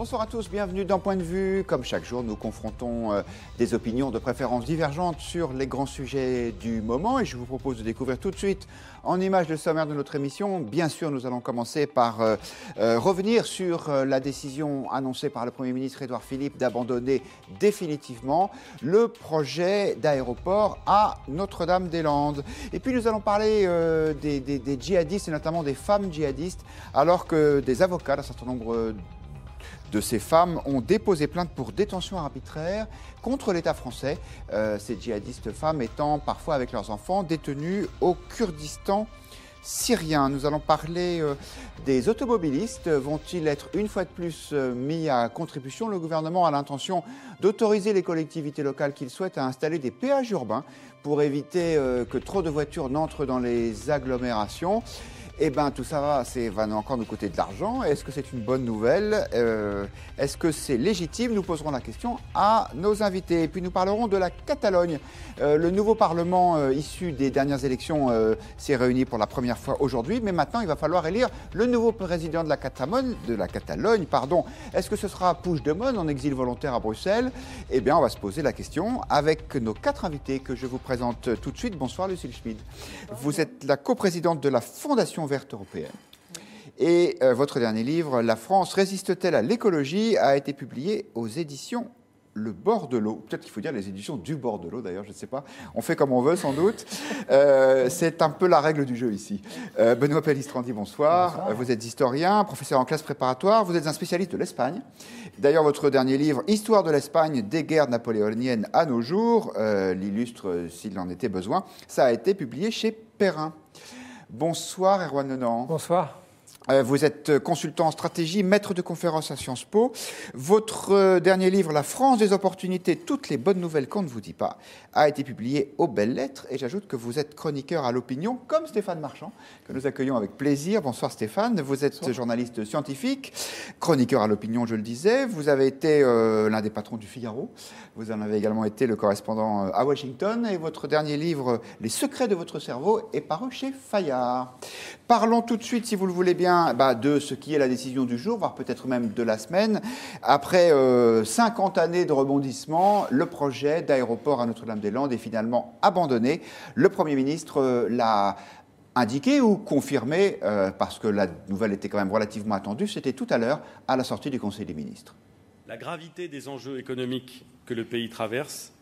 Bonsoir à tous, bienvenue dans Point de Vue. Comme chaque jour, nous confrontons des opinions de préférence divergentes sur les grands sujets du moment. Et je vous propose de découvrir tout de suite en images le sommaire de notre émission. Bien sûr, nous allons commencer par revenir sur la décision annoncée par le Premier ministre Édouard Philippe d'abandonner définitivement le projet d'aéroport à Notre-Dame-des-Landes. Et puis nous allons parler des djihadistes et notamment des femmes djihadistes, alors que des avocats d'un certain nombre de ces femmes ont déposé plainte pour détention arbitraire contre l'État français, ces djihadistes femmes étant parfois avec leurs enfants détenus au Kurdistan syrien. Nous allons parler des automobilistes. Vont-ils être une fois de plus mis à contribution? Le gouvernement a l'intention d'autoriser les collectivités locales qu'il souhaite à installer des péages urbains pour éviter que trop de voitures n'entrent dans les agglomérations. Eh bien, tout ça va encore nous coûter de l'argent. Est-ce que c'est une bonne nouvelle? Est-ce que c'est légitime? Nous poserons la question à nos invités. Et puis, nous parlerons de la Catalogne. Le nouveau Parlement issu des dernières élections s'est réuni pour la première fois aujourd'hui. Mais maintenant, il va falloir élire le nouveau président de la Catalogne. Est-ce que ce sera Puigdemont en exil volontaire à Bruxelles? Eh bien, on va se poser la question avec nos 4 invités que je vous présente tout de suite. Bonsoir, Lucille Schmid. Vous êtes la coprésidente de la Fondation verte européenne. Et votre dernier livre, La France résiste-t-elle à l'écologie, a été publié aux éditions Le Bord de l'eau. Peut-être qu'il faut dire les éditions du Bord de l'eau, d'ailleurs, je ne sais pas. On fait comme on veut, sans doute. C'est un peu la règle du jeu ici. Benoît Pellistrandi, bonsoir. Bonsoir. Vous êtes historien, professeur en classe préparatoire. Vous êtes un spécialiste de l'Espagne. D'ailleurs, votre dernier livre, Histoire de l'Espagne, des guerres napoléoniennes à nos jours, l'illustre s'il en était besoin, ça a été publié chez Perrin. Bonsoir, Erwan Lenan. Bonsoir. Vous êtes consultant en stratégie, maître de conférence à Sciences Po. Votre dernier livre, La France des opportunités, toutes les bonnes nouvelles qu'on ne vous dit pas, a été publié aux Belles Lettres. Et j'ajoute que vous êtes chroniqueur à l'opinion, comme Stéphane Marchand, que nous accueillons avec plaisir. Bonsoir Stéphane. Vous êtes journaliste scientifique, chroniqueur à l'opinion, je le disais. Vous avez été l'un des patrons du Figaro. Vous en avez également été le correspondant à Washington. Et votre dernier livre, Les secrets de votre cerveau, est paru chez Fayard. Parlons tout de suite, si vous le voulez bien, de ce qui est la décision du jour, voire peut-être même de la semaine. Après 50 années de rebondissement, le projet d'aéroport à Notre-Dame-des-Landes est finalement abandonné. Le Premier ministre l'a indiqué ou confirmé, parce que la nouvelle était quand même relativement attendue, c'était tout à l'heure à la sortie du Conseil des ministres. La gravité des enjeux économiques que le pays traverse,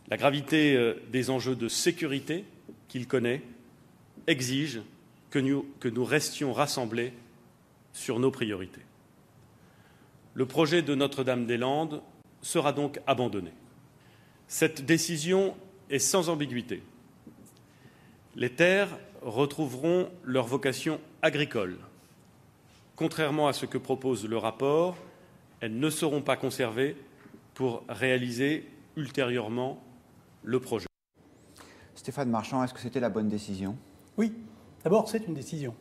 la gravité des enjeux de sécurité qu'il connaît, exige que nous restions rassemblés sur nos priorités. Le projet de Notre-Dame-des-Landes sera donc abandonné. Cette décision est sans ambiguïté. Les terres retrouveront leur vocation agricole. Contrairement à ce que propose le rapport, elles ne seront pas conservées pour réaliser ultérieurement le projet. Stéphane Marchand, est-ce que c'était la bonne décision? Oui. D'abord, c'est une décision.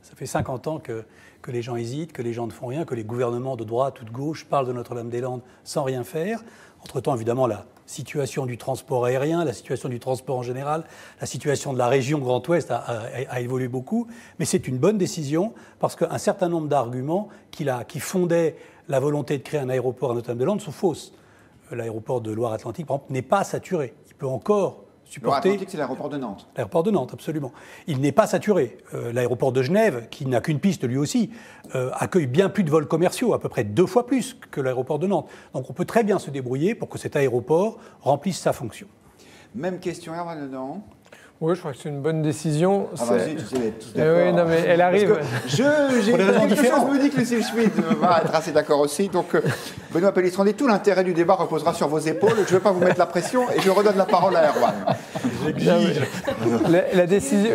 Ça fait 50 ans que les gens hésitent, que les gens ne font rien, que les gouvernements de droite ou de gauche parlent de Notre-Dame-des-Landes sans rien faire. Entre-temps, évidemment, la situation du transport aérien, la situation du transport en général, la situation de la région Grand Ouest a évolué beaucoup. Mais c'est une bonne décision parce qu'un certain nombre d'arguments qui fondaient la volonté de créer un aéroport à Notre-Dame-des-Landes sont fausses. L'aéroport de Loire-Atlantique, par exemple, n'est pas saturé. Il peut encore Loire-Atlantique, c'est l'aéroport de Nantes. L'aéroport de Nantes, absolument. Il n'est pas saturé. L'aéroport de Genève, qui n'a qu'une piste lui aussi, accueille bien plus de vols commerciaux, à peu près 2 fois plus que l'aéroport de Nantes. Donc on peut très bien se débrouiller pour que cet aéroport remplisse sa fonction. Même question, Erwan Lenan. Oui, je crois que c'est une bonne décision. Vas-y, tu sais, tous d'accord. Oui, non, mais elle arrive. J'ai quelque chose me dit que Lucille Schmid va être assez d'accord aussi. Donc, Benoît Pellistrandi, tout l'intérêt du débat reposera sur vos épaules. Je ne vais pas vous mettre la pression et je redonne la parole à Erwan.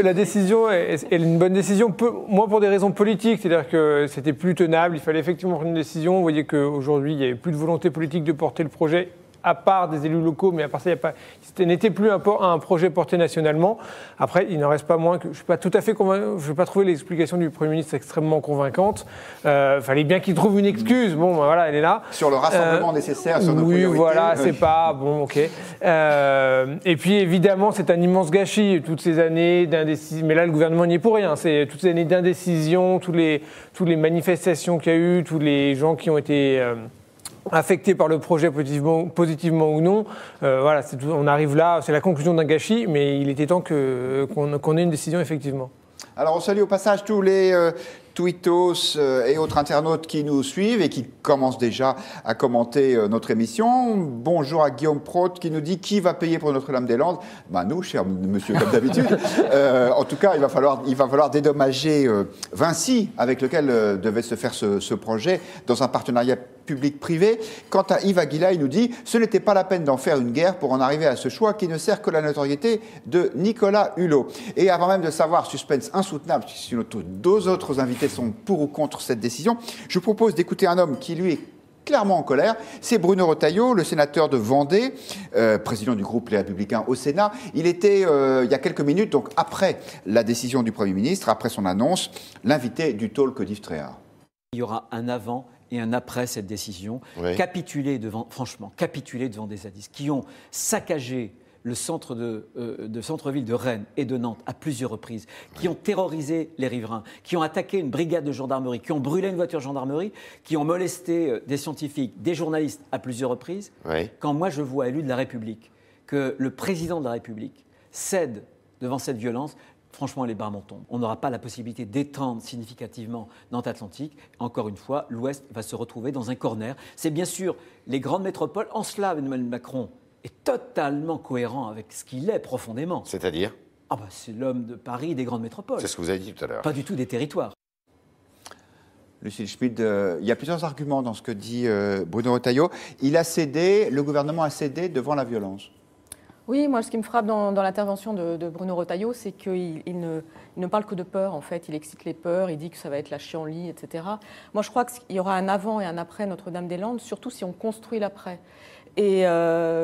La décision est une bonne décision, moi pour des raisons politiques, c'est-à-dire que c'était plus tenable, il fallait effectivement prendre une décision. Vous voyez qu'aujourd'hui, il n'y avait plus de volonté politique de porter le projet. à part des élus locaux, mais à part ça, ce n'était plus un projet porté nationalement. Après, il n'en reste pas moins que je ne suis pas tout à fait convaincu, je n'ai pas trouvé l'explication du Premier ministre extrêmement convaincante. Fallait bien qu'il trouve une excuse. Bon, voilà, elle est là. Sur le rassemblement nécessaire, sur nos priorités. Oui, voilà, c'est pas bon, ok. Et puis évidemment, c'est un immense gâchis toutes ces années d'indécision. Mais là, le gouvernement n'y est pour rien. C'est toutes ces années d'indécision, toutes les manifestations qu'il y a eu, tous les gens qui ont été affectés par le projet positivement ou non. Voilà, on arrive là, c'est la conclusion d'un gâchis, mais il était temps qu'on ait une décision effectivement. Alors on salue au passage tous les tweetos et autres internautes qui nous suivent et qui commencent déjà à commenter notre émission. Bonjour à Guillaume Proth qui nous dit qui va payer pour Notre-Dame-des-Landes. Nous, cher monsieur, comme d'habitude. En tout cas, il va falloir dédommager Vinci, avec lequel devait se faire ce projet, dans un partenariat public-privé. Quant à Yves Aguilar, il nous dit « Ce n'était pas la peine d'en faire une guerre pour en arriver à ce choix qui ne sert que la notoriété de Nicolas Hulot. » Et avant même de savoir, suspense insoutenable, si deux autres invités sont pour ou contre cette décision, je vous propose d'écouter un homme qui, lui, est clairement en colère. C'est Bruno Retailleau, le sénateur de Vendée, président du groupe Les Républicains au Sénat. Il était, il y a quelques minutes, donc après la décision du Premier ministre, après son annonce, l'invité du talk d'Yves Tréhard. Il y aura un avant et un après cette décision. Oui. Capituler devant des zadistes qui ont saccagé le centre-ville de Rennes et de Nantes à plusieurs reprises, qui ont terrorisé les riverains, qui ont attaqué une brigade de gendarmerie, qui ont brûlé une voiture de gendarmerie, qui ont molesté des scientifiques, des journalistes à plusieurs reprises. Oui. Quand moi je vois élu de la République que le président de la République cède devant cette violence, franchement, les barres m'en tombent. On n'aura pas la possibilité d'étendre significativement Nantes-Atlantique. Encore une fois, l'Ouest va se retrouver dans un corner. C'est bien sûr les grandes métropoles. En cela, Emmanuel Macron est totalement cohérent avec ce qu'il est profondément. C'est-à-dire ? C'est l'homme de Paris des grandes métropoles. C'est ce que vous avez dit tout à l'heure. Pas du tout des territoires. Lucille Schmid, il y a plusieurs arguments dans ce que dit Bruno Retailleau. Le gouvernement a cédé devant la violence. Oui, moi, ce qui me frappe dans l'intervention de Bruno Retailleau, c'est qu'il ne parle que de peur, en fait. Il excite les peurs, il dit que ça va être la chienlit, etc. Moi, je crois qu'il y aura un avant et un après Notre-Dame-des-Landes, surtout si on construit l'après. Et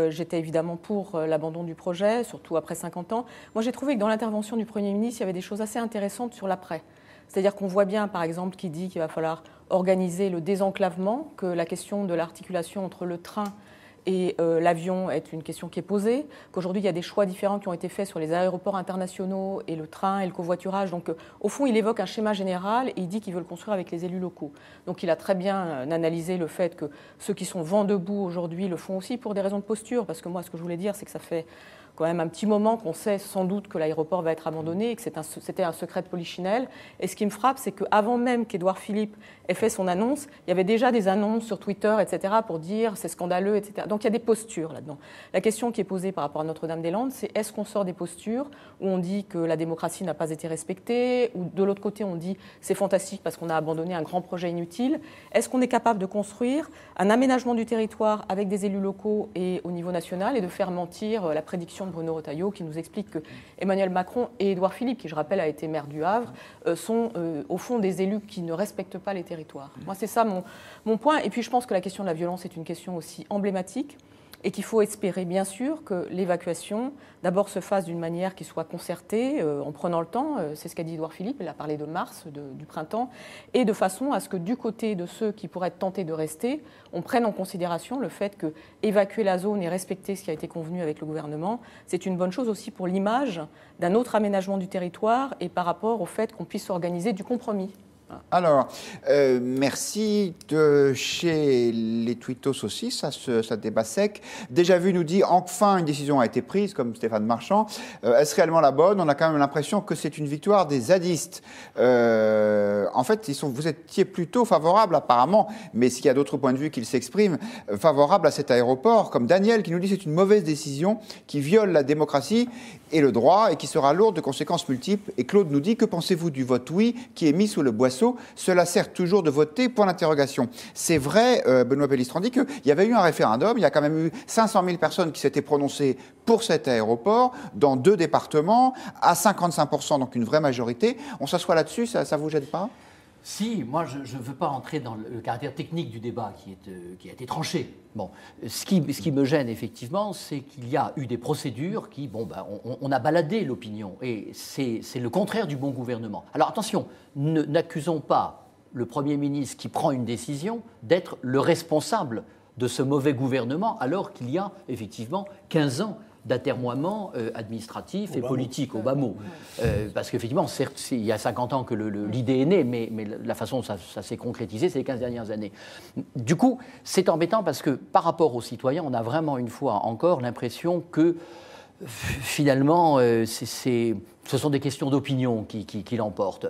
j'étais évidemment pour l'abandon du projet, surtout après 50 ans. Moi, j'ai trouvé que dans l'intervention du Premier ministre, il y avait des choses assez intéressantes sur l'après. C'est-à-dire qu'on voit bien, par exemple, qu'il dit qu'il va falloir organiser le désenclavement, que la question de l'articulation entre le train et l'avion est une question qui est posée, qu'aujourd'hui il y a des choix différents qui ont été faits sur les aéroports internationaux et le train et le covoiturage. Donc au fond, il évoque un schéma général et il dit qu'il veut le construire avec les élus locaux. Donc il a très bien analysé le fait que ceux qui sont vent debout aujourd'hui le font aussi pour des raisons de posture, parce que moi ce que je voulais dire c'est que ça fait quand même un petit moment qu'on sait sans doute que l'aéroport va être abandonné et que c'était un secret de polichinelle. Et ce qui me frappe, c'est qu'avant même qu'Édouard Philippe ait fait son annonce, il y avait déjà des annonces sur Twitter, etc., pour dire c'est scandaleux, etc. Donc il y a des postures là-dedans. La question qui est posée par rapport à Notre-Dame-des-Landes, c'est est-ce qu'on sort des postures où on dit que la démocratie n'a pas été respectée, ou de l'autre côté on dit c'est fantastique parce qu'on a abandonné un grand projet inutile. Est-ce qu'on est capable de construire un aménagement du territoire avec des élus locaux et au niveau national et de faire mentir la prédiction de Bruno Retailleau qui nous explique que Emmanuel Macron et Édouard Philippe, qui je rappelle a été maire du Havre, sont au fond des élus qui ne respectent pas les territoires. Moi c'est ça mon point. Et puis je pense que la question de la violence est une question aussi emblématique et qu'il faut espérer bien sûr que l'évacuation d'abord se fasse d'une manière qui soit concertée, en prenant le temps, c'est ce qu'a dit Édouard Philippe, il a parlé de mars, du printemps, et de façon à ce que du côté de ceux qui pourraient être tentés de rester, on prenne en considération le fait que évacuer la zone et respecter ce qui a été convenu avec le gouvernement, c'est une bonne chose aussi pour l'image d'un autre aménagement du territoire et par rapport au fait qu'on puisse organiser du compromis. Alors, merci de chez les tweetos aussi, ça débat sec. Déjà vu nous dit, enfin une décision a été prise, comme Stéphane Marchand. Est-ce réellement la bonne ? On a quand même l'impression que c'est une victoire des zadistes. En fait, vous étiez plutôt favorable apparemment, mais s'il y a d'autres points de vue qui s'expriment, favorable à cet aéroport, comme Daniel qui nous dit que c'est une mauvaise décision qui viole la démocratie et le droit et qui sera lourde de conséquences multiples. Et Claude nous dit, que pensez-vous du vote oui qui est mis sous le boisseau ? Cela sert toujours de voter, point d'interrogation. C'est vrai, Benoît Pellistrandi, qu'il y avait eu un référendum, il y a quand même eu 500 000 personnes qui s'étaient prononcées pour cet aéroport, dans 2 départements, à 55%, donc une vraie majorité. On s'assoit là-dessus, ça ne vous gêne pas ? Si, moi je ne veux pas entrer dans le caractère technique du débat qui a été tranché. Bon, ce qui me gêne effectivement, c'est qu'il y a eu des procédures qui, on a baladé l'opinion et c'est le contraire du bon gouvernement. Alors attention, n'accusons pas le Premier ministre qui prend une décision d'être le responsable de ce mauvais gouvernement alors qu'il y a effectivement 15 ans d'atermoiement administratif et politique, au bas mot. Parce qu'effectivement, certes, il y a 50 ans que l'idée est née, mais la façon dont ça s'est concrétisé, c'est les 15 dernières années. Du coup, c'est embêtant parce que par rapport aux citoyens, on a vraiment une fois encore l'impression que finalement, ce sont des questions d'opinion qui l'emportent.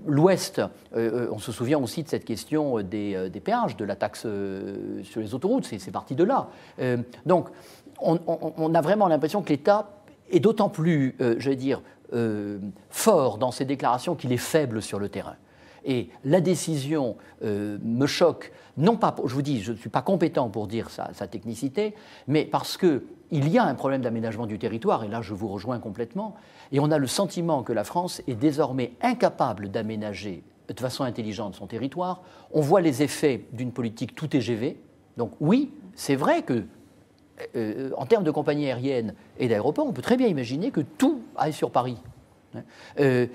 L'Ouest, on se souvient aussi de cette question des péages, de la taxe sur les autoroutes, c'est parti de là. Donc, on a vraiment l'impression que l'État est d'autant plus, fort dans ses déclarations qu'il est faible sur le terrain. Et la décision me choque, non pas, je vous dis, je ne suis pas compétent pour dire sa technicité, mais parce qu'il y a un problème d'aménagement du territoire, et là je vous rejoins complètement, et on a le sentiment que la France est désormais incapable d'aménager de façon intelligente son territoire. On voit les effets d'une politique tout TGV. Donc oui, c'est vrai que en termes de compagnie aérienne et d'aéroports, on peut très bien imaginer que tout aille sur Paris. De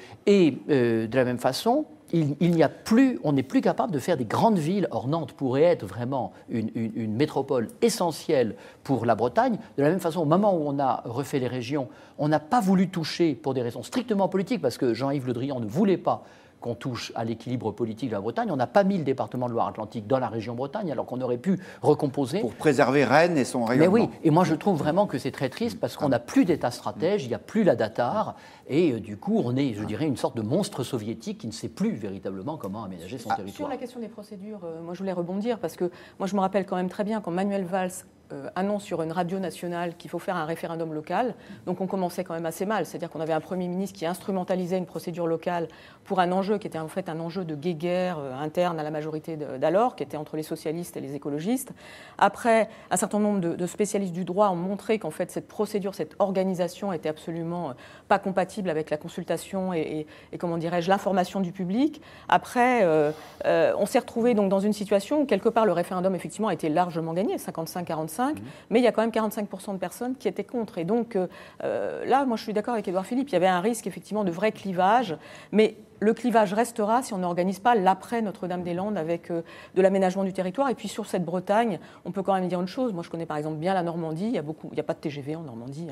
la même façon, on n'est plus capable de faire des grandes villes. Or, Nantes pourrait être vraiment une métropole essentielle pour la Bretagne. De la même façon, au moment où on a refait les régions, on n'a pas voulu toucher pour des raisons strictement politiques, parce que Jean-Yves Le Drian ne voulait pas qu'on touche à l'équilibre politique de la Bretagne. On n'a pas mis le département de Loire-Atlantique dans la région Bretagne, alors qu'on aurait pu recomposer. Pour préserver Rennes et son rayonnement. Mais oui, et moi je trouve vraiment que c'est très triste parce qu'on n'a plus d'État stratège, il n'y a plus la DATAR, et du coup on est, je dirais, une sorte de monstre soviétique qui ne sait plus véritablement comment aménager son territoire. Sur la question des procédures, moi je voulais rebondir parce que moi je me rappelle quand même très bien quand Manuel Valls annonce sur une radio nationale qu'il faut faire un référendum local. Donc on commençait quand même assez mal, c'est-à-dire qu'on avait un Premier ministre qui instrumentalisait une procédure locale pour un enjeu qui était en fait un enjeu de guéguerre interne à la majorité d'alors, qui était entre les socialistes et les écologistes. Après, un certain nombre de spécialistes du droit ont montré qu'en fait cette procédure, cette organisation était absolument pas compatible avec la consultation et comment dirais-je, l'information du public. Après, on s'est retrouvé donc dans une situation où quelque part le référendum effectivement a été largement gagné, 55-45, mais il y a quand même 45% de personnes qui étaient contre. Et donc là, moi je suis d'accord avec Édouard Philippe, il y avait un risque effectivement de vrai clivage, mais le clivage restera si on n'organise pas l'après Notre-Dame-des-Landes avec de l'aménagement du territoire. Et puis sur cette Bretagne, on peut quand même dire une chose. Moi, je connais par exemple bien la Normandie. Il n'y a pas de TGV en Normandie.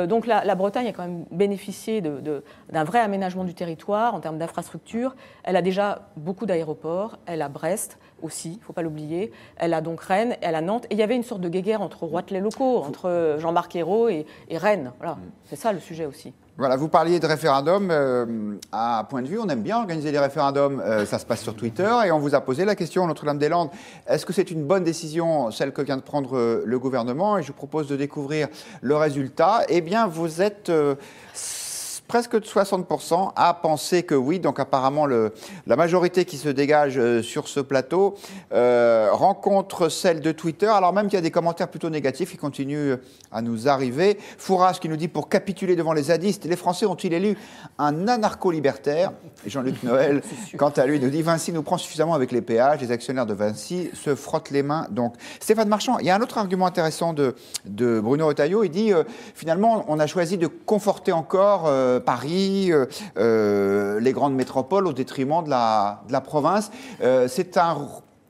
Donc la Bretagne a quand même bénéficié d'un vrai aménagement du territoire en termes d'infrastructures. Elle a déjà beaucoup d'aéroports. Elle a Brest aussi, il ne faut pas l'oublier. Elle a donc Rennes, elle a Nantes. Et il y avait une sorte de guéguerre entre roitelets locaux, entre Jean-Marc Ayrault et Rennes. Voilà. C'est ça le sujet aussi. Voilà, vous parliez de référendum. À point de vue, on aime bien organiser les référendums. Ça se passe sur Twitter et on vous a posé la question, Notre-Dame-des-Landes. Est-ce que c'est une bonne décision, celle que vient de prendre le gouvernement? Et je vous propose de découvrir le résultat. Eh bien, vous êtes presque de 60% à penser que oui. Donc apparemment, la majorité qui se dégage sur ce plateau rencontre celle de Twitter, alors même qu'il y a des commentaires plutôt négatifs qui continuent à nous arriver. Fouras qui nous dit, pour capituler devant les zadistes, les Français ont-ils élu un anarcho-libertaire? Et Jean-Luc Noël, quant à lui, nous dit, Vinci nous prend suffisamment avec les péages, les actionnaires de Vinci se frottent les mains. Donc Stéphane Marchand, il y a un autre argument intéressant de Bruno Retailleau, il dit, finalement, on a choisi de conforter encore Paris, les grandes métropoles au détriment de la province. C'est un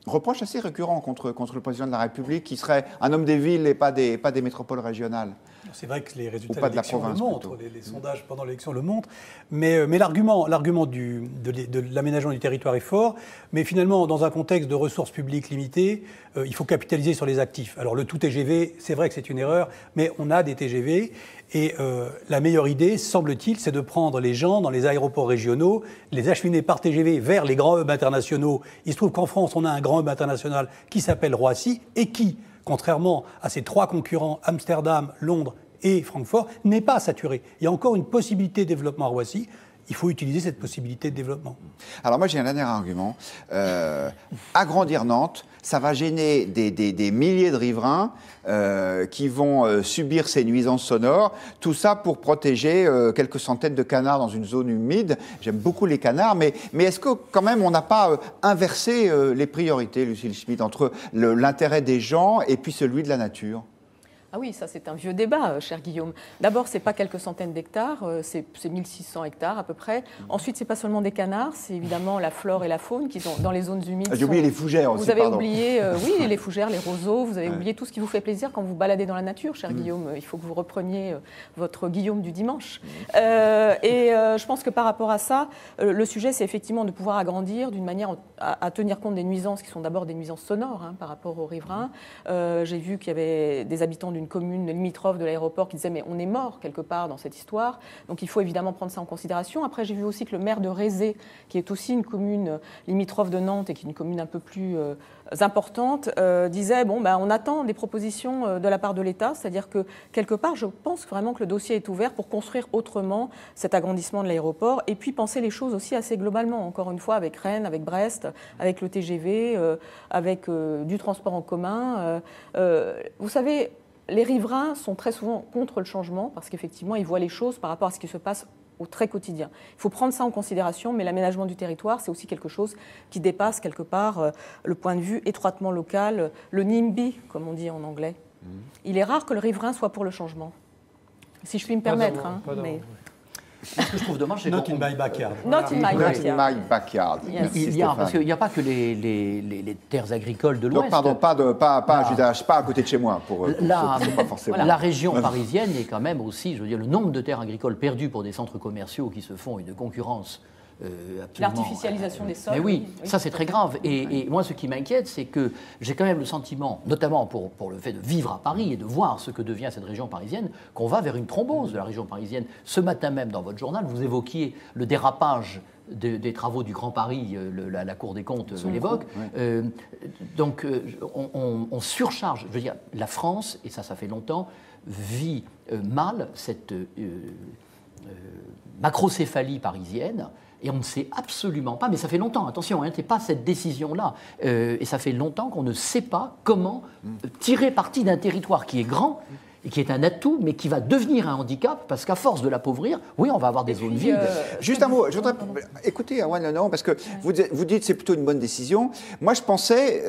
reproche assez récurrent contre le président de la République qui serait un homme des villes et pas des métropoles régionales. C'est vrai que les résultats de l'élection le montrent, les sondages pendant l'élection le montrent, mais l'argument de l'aménagement du territoire est fort, mais finalement, dans un contexte de ressources publiques limitées, il faut capitaliser sur les actifs. Alors le tout TGV, c'est vrai que c'est une erreur, mais on a des TGV, et la meilleure idée, semble-t-il, c'est de prendre les gens dans les aéroports régionaux, les acheminer par TGV vers les grands hubs internationaux. Il se trouve qu'en France, on a un grand hub international qui s'appelle Roissy, et qui, contrairement à ses trois concurrents, Amsterdam, Londres et Francfort, n'est pas saturé. Il y a encore une possibilité de développement à Roissy. il faut utiliser cette possibilité de développement. Alors moi j'ai un dernier argument. Agrandir Nantes, ça va gêner des milliers de riverains qui vont subir ces nuisances sonores. Tout ça pour protéger quelques centaines de canards dans une zone humide. J'aime beaucoup les canards, mais est-ce que quand même on n'a pas inversé les priorités, Lucille Schmitt, entre l'intérêt des gens et puis celui de la nature ? Ah oui, ça c'est un vieux débat, cher Guillaume. D'abord, ce n'est pas quelques centaines d'hectares, c'est 1600 hectares à peu près. Ensuite, ce n'est pas seulement des canards, c'est évidemment la flore et la faune qui sont dans les zones humides. J'ai oublié les fougères aussi, vous avez pardon. oublié, oui, les fougères, les roseaux, vous avez oublié tout ce qui vous fait plaisir quand vous baladez dans la nature, cher Guillaume. Il faut que vous repreniez votre Guillaume du dimanche. Je pense que par rapport à ça, le sujet, c'est effectivement de pouvoir agrandir d'une manière à tenir compte des nuisances qui sont d'abord des nuisances sonores par rapport aux riverains. J'ai vu qu'il y avait des habitants d'une commune limitrophe de l'aéroport qui disaient mais on est mort quelque part dans cette histoire, donc il faut évidemment prendre ça en considération. Après j'ai vu aussi que le maire de Rézé, qui est aussi une commune limitrophe de Nantes et qui est une commune un peu plus importante, disait on attend des propositions de la part de l'État, c'est-à-dire que quelque part je pense vraiment que le dossier est ouvert pour construire autrement cet agrandissement de l'aéroport et puis penser les choses aussi assez globalement, encore une fois avec Rennes, avec Brest, avec le TGV, avec du transport en commun. Vous savez, les riverains sont très souvent contre le changement parce qu'effectivement, ils voient les choses par rapport à ce qui se passe au très quotidien. Il faut prendre ça en considération, mais l'aménagement du territoire, c'est aussi quelque chose qui dépasse quelque part le point de vue étroitement local, le NIMBY, comme on dit en anglais. Il est rare que le riverain soit pour le changement, si je puis me permettre. Mais... Ce que je trouve dommage, c'est Not in my backyard. Not in my backyard. Yes. Parce qu'il n'y a pas que les terres agricoles de l'Ouest. Donc pardon, pas à côté de chez moi. Pas forcément. La région parisienne est quand même aussi, je veux dire, le nombre de terres agricoles perdues pour des centres commerciaux qui se font une concurrence. L'artificialisation des sols. Mais oui, ça c'est très grave. Et moi, ce qui m'inquiète, c'est que j'ai quand même le sentiment, notamment pour le fait de vivre à Paris et de voir ce que devient cette région parisienne, qu'on va vers une thrombose de la région parisienne. Ce matin même, dans votre journal, vous évoquiez le dérapage des travaux du Grand Paris, la Cour des comptes l'évoque. Ouais. Donc, on surcharge. Je veux dire, la France, et ça fait longtemps, vit mal cette macrocéphalie parisienne. Et on ne sait absolument pas, mais ça fait longtemps, attention, c'est pas cette décision-là, et ça fait longtemps qu'on ne sait pas comment tirer parti d'un territoire qui est grand, et qui est un atout, mais qui va devenir un handicap, parce qu'à force de l'appauvrir, oui, on va avoir des zones vides. Juste un mot, je voudrais écouter Erwan Lenormand, parce que vous dites que c'est plutôt une bonne décision. Moi, je pensais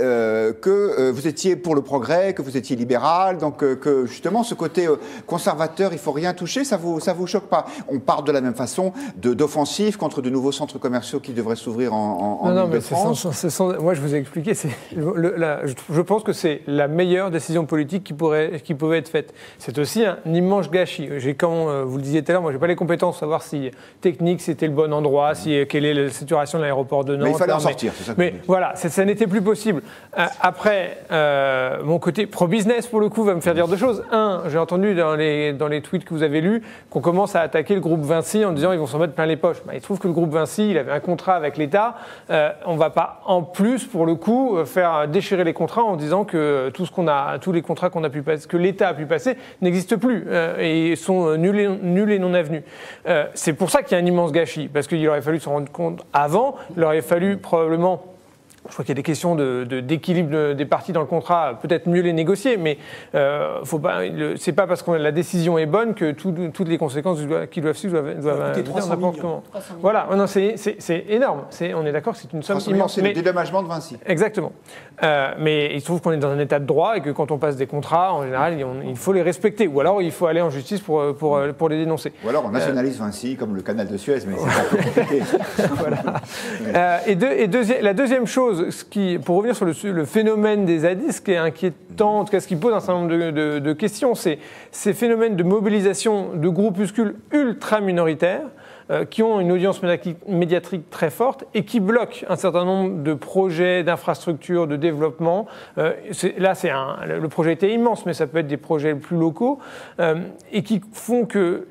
que vous étiez pour le progrès, que vous étiez libéral, donc que justement, ce côté conservateur, il ne faut rien toucher, ça vous choque pas. On part de la même façon d'offensive contre de nouveaux centres commerciaux qui devraient s'ouvrir en Île-de-France. Moi, je vous ai expliqué, je pense que c'est la meilleure décision politique qui pouvait être faite. C'est aussi un immense gâchis. Comme vous le disiez tout à l'heure, moi, je n'ai pas les compétences pour savoir si technique, c'était le bon endroit, quelle est la situation de l'aéroport de Nantes. Mais il fallait en sortir, c'est ça. Mais voilà, ça n'était plus possible. Après, mon côté pro-business, pour le coup, va me faire dire deux choses. Un, j'ai entendu dans les tweets que vous avez lus qu'on commence à attaquer le groupe Vinci en disant qu'ils vont s'en mettre plein les poches. Il se trouve que le groupe Vinci, il avait un contrat avec l'État. On ne va pas, en plus, pour le coup, faire déchirer les contrats en disant que tous les contrats qu'on a pu passer, que l'État a pu passer, n'existent plus et sont nuls et non avenus. C'est pour ça qu'il y a un immense gâchis, parce qu'il aurait fallu s'en rendre compte avant, il aurait fallu probablement... Je crois qu'il y a des questions d'équilibre des parties dans le contrat, peut-être mieux les négocier, mais c'est pas parce que la décision est bonne que toutes les conséquences qui doivent suivre doivent coûter 300 millions. Voilà, non, c'est énorme. On est d'accord que c'est une somme immense. C'est le dédommagement de Vinci. Exactement. Mais il se trouve qu'on est dans un état de droit et que quand on passe des contrats, en général, il faut les respecter. Ou alors il faut aller en justice pour les dénoncer. Ou alors on nationalise Vinci, comme le canal de Suez, mais c'est un peu compliqué. Voilà. La deuxième chose, pour revenir sur le phénomène des zadis, ce qui est inquiétant, en tout cas ce qui pose un certain nombre de questions, c'est ces phénomènes de mobilisation de groupuscules ultra minoritaires qui ont une audience médiatique très forte et qui bloquent un certain nombre de projets, d'infrastructures, de développement. Le projet était immense, mais ça peut être des projets plus locaux et qui font que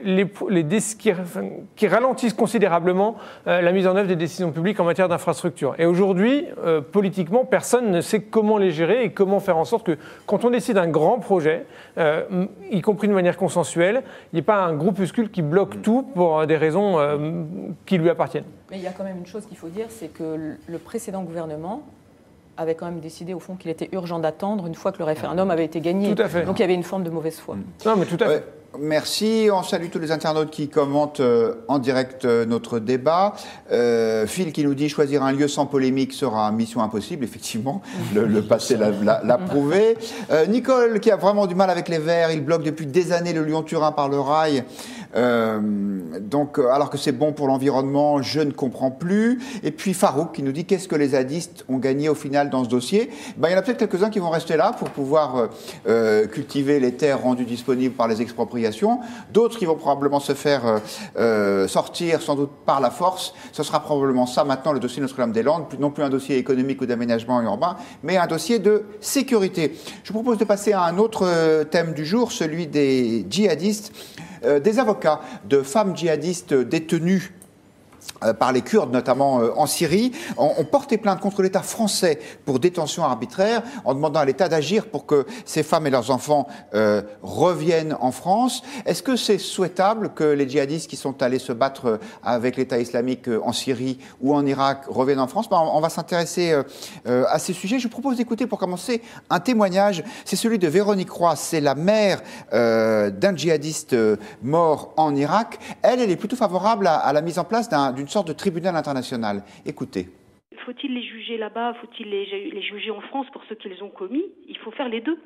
qui ralentissent considérablement la mise en œuvre des décisions publiques en matière d'infrastructures. Et aujourd'hui, politiquement, personne ne sait comment les gérer et comment faire en sorte que, quand on décide un grand projet, y compris de manière consensuelle, il n'y ait pas un groupuscule qui bloque tout pour des raisons qui lui appartiennent. Mais il y a quand même une chose qu'il faut dire, c'est que le précédent gouvernement avait quand même décidé au fond qu'il était urgent d'attendre une fois que le référendum avait été gagné. Tout à fait. Donc il y avait une forme de mauvaise foi. Non, mais tout à fait. Merci, on salue tous les internautes qui commentent en direct notre débat. Phil qui nous dit choisir un lieu sans polémique sera mission impossible, effectivement, le passé l'a prouvé. Nicole qui a vraiment du mal avec les Verts, il bloque depuis des années le Lyon-Turin par le rail. Donc, alors que c'est bon pour l'environnement, je ne comprends plus. Et puis Farouk qui nous dit qu'est-ce que les zadistes ont gagné au final dans ce dossier. Ben, il y en a peut-être quelques-uns qui vont rester là pour pouvoir cultiver les terres rendues disponibles par les expropriations. D'autres qui vont probablement se faire sortir sans doute par la force. Ce sera probablement ça maintenant le dossier Notre-Dame-des-Landes, non plus un dossier économique ou d'aménagement urbain, mais un dossier de sécurité. Je vous propose de passer à un autre thème du jour, celui des djihadistes. Des avocats de femmes djihadistes détenues par les Kurdes, notamment en Syrie, ont porté plainte contre l'État français pour détention arbitraire, en demandant à l'État d'agir pour que ces femmes et leurs enfants reviennent en France. Est-ce que c'est souhaitable que les djihadistes qui sont allés se battre avec l'État islamique en Syrie ou en Irak reviennent en France? On va s'intéresser à ces sujets. Je vous propose d'écouter pour commencer un témoignage. C'est celui de Véronique Roy. C'est la mère d'un djihadiste mort en Irak. Elle est plutôt favorable à la mise en place d'une sorte de tribunal international. Écoutez. Faut-il les juger là-bas? Faut-il les juger en France pour ce qu'ils ont commis? Il faut faire les deux.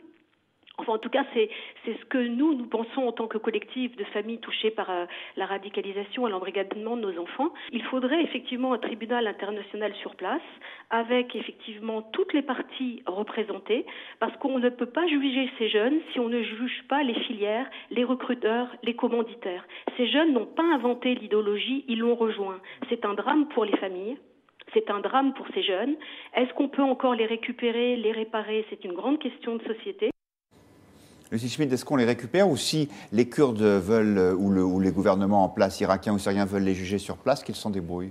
Enfin, en tout cas, c'est ce que nous pensons en tant que collectif de familles touchées par la radicalisation et l'embrigadement de nos enfants. Il faudrait effectivement un tribunal international sur place, avec effectivement toutes les parties représentées, parce qu'on ne peut pas juger ces jeunes si on ne juge pas les filières, les recruteurs, les commanditaires. Ces jeunes n'ont pas inventé l'idéologie, ils l'ont rejoint. C'est un drame pour les familles. C'est un drame pour ces jeunes. Est-ce qu'on peut encore les récupérer, les réparer? C'est une grande question de société. Lucie Schmitt, est-ce qu'on les récupère ou si les Kurdes veulent, ou les gouvernements en place, irakiens ou syriens, veulent les juger sur place, qu'ils s'en débrouillent?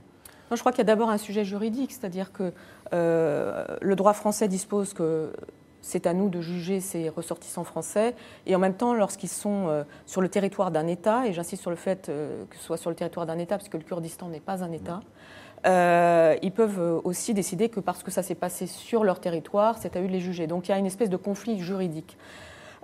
Moi, je crois qu'il y a d'abord un sujet juridique, c'est-à-dire que le droit français dispose que c'est à nous de juger ces ressortissants français, et en même temps, lorsqu'ils sont sur le territoire d'un État, et j'insiste sur le fait que ce soit sur le territoire d'un État, parce que le Kurdistan n'est pas un État, ils peuvent aussi décider que parce que ça s'est passé sur leur territoire, c'est à eux de les juger. Donc il y a une espèce de conflit juridique.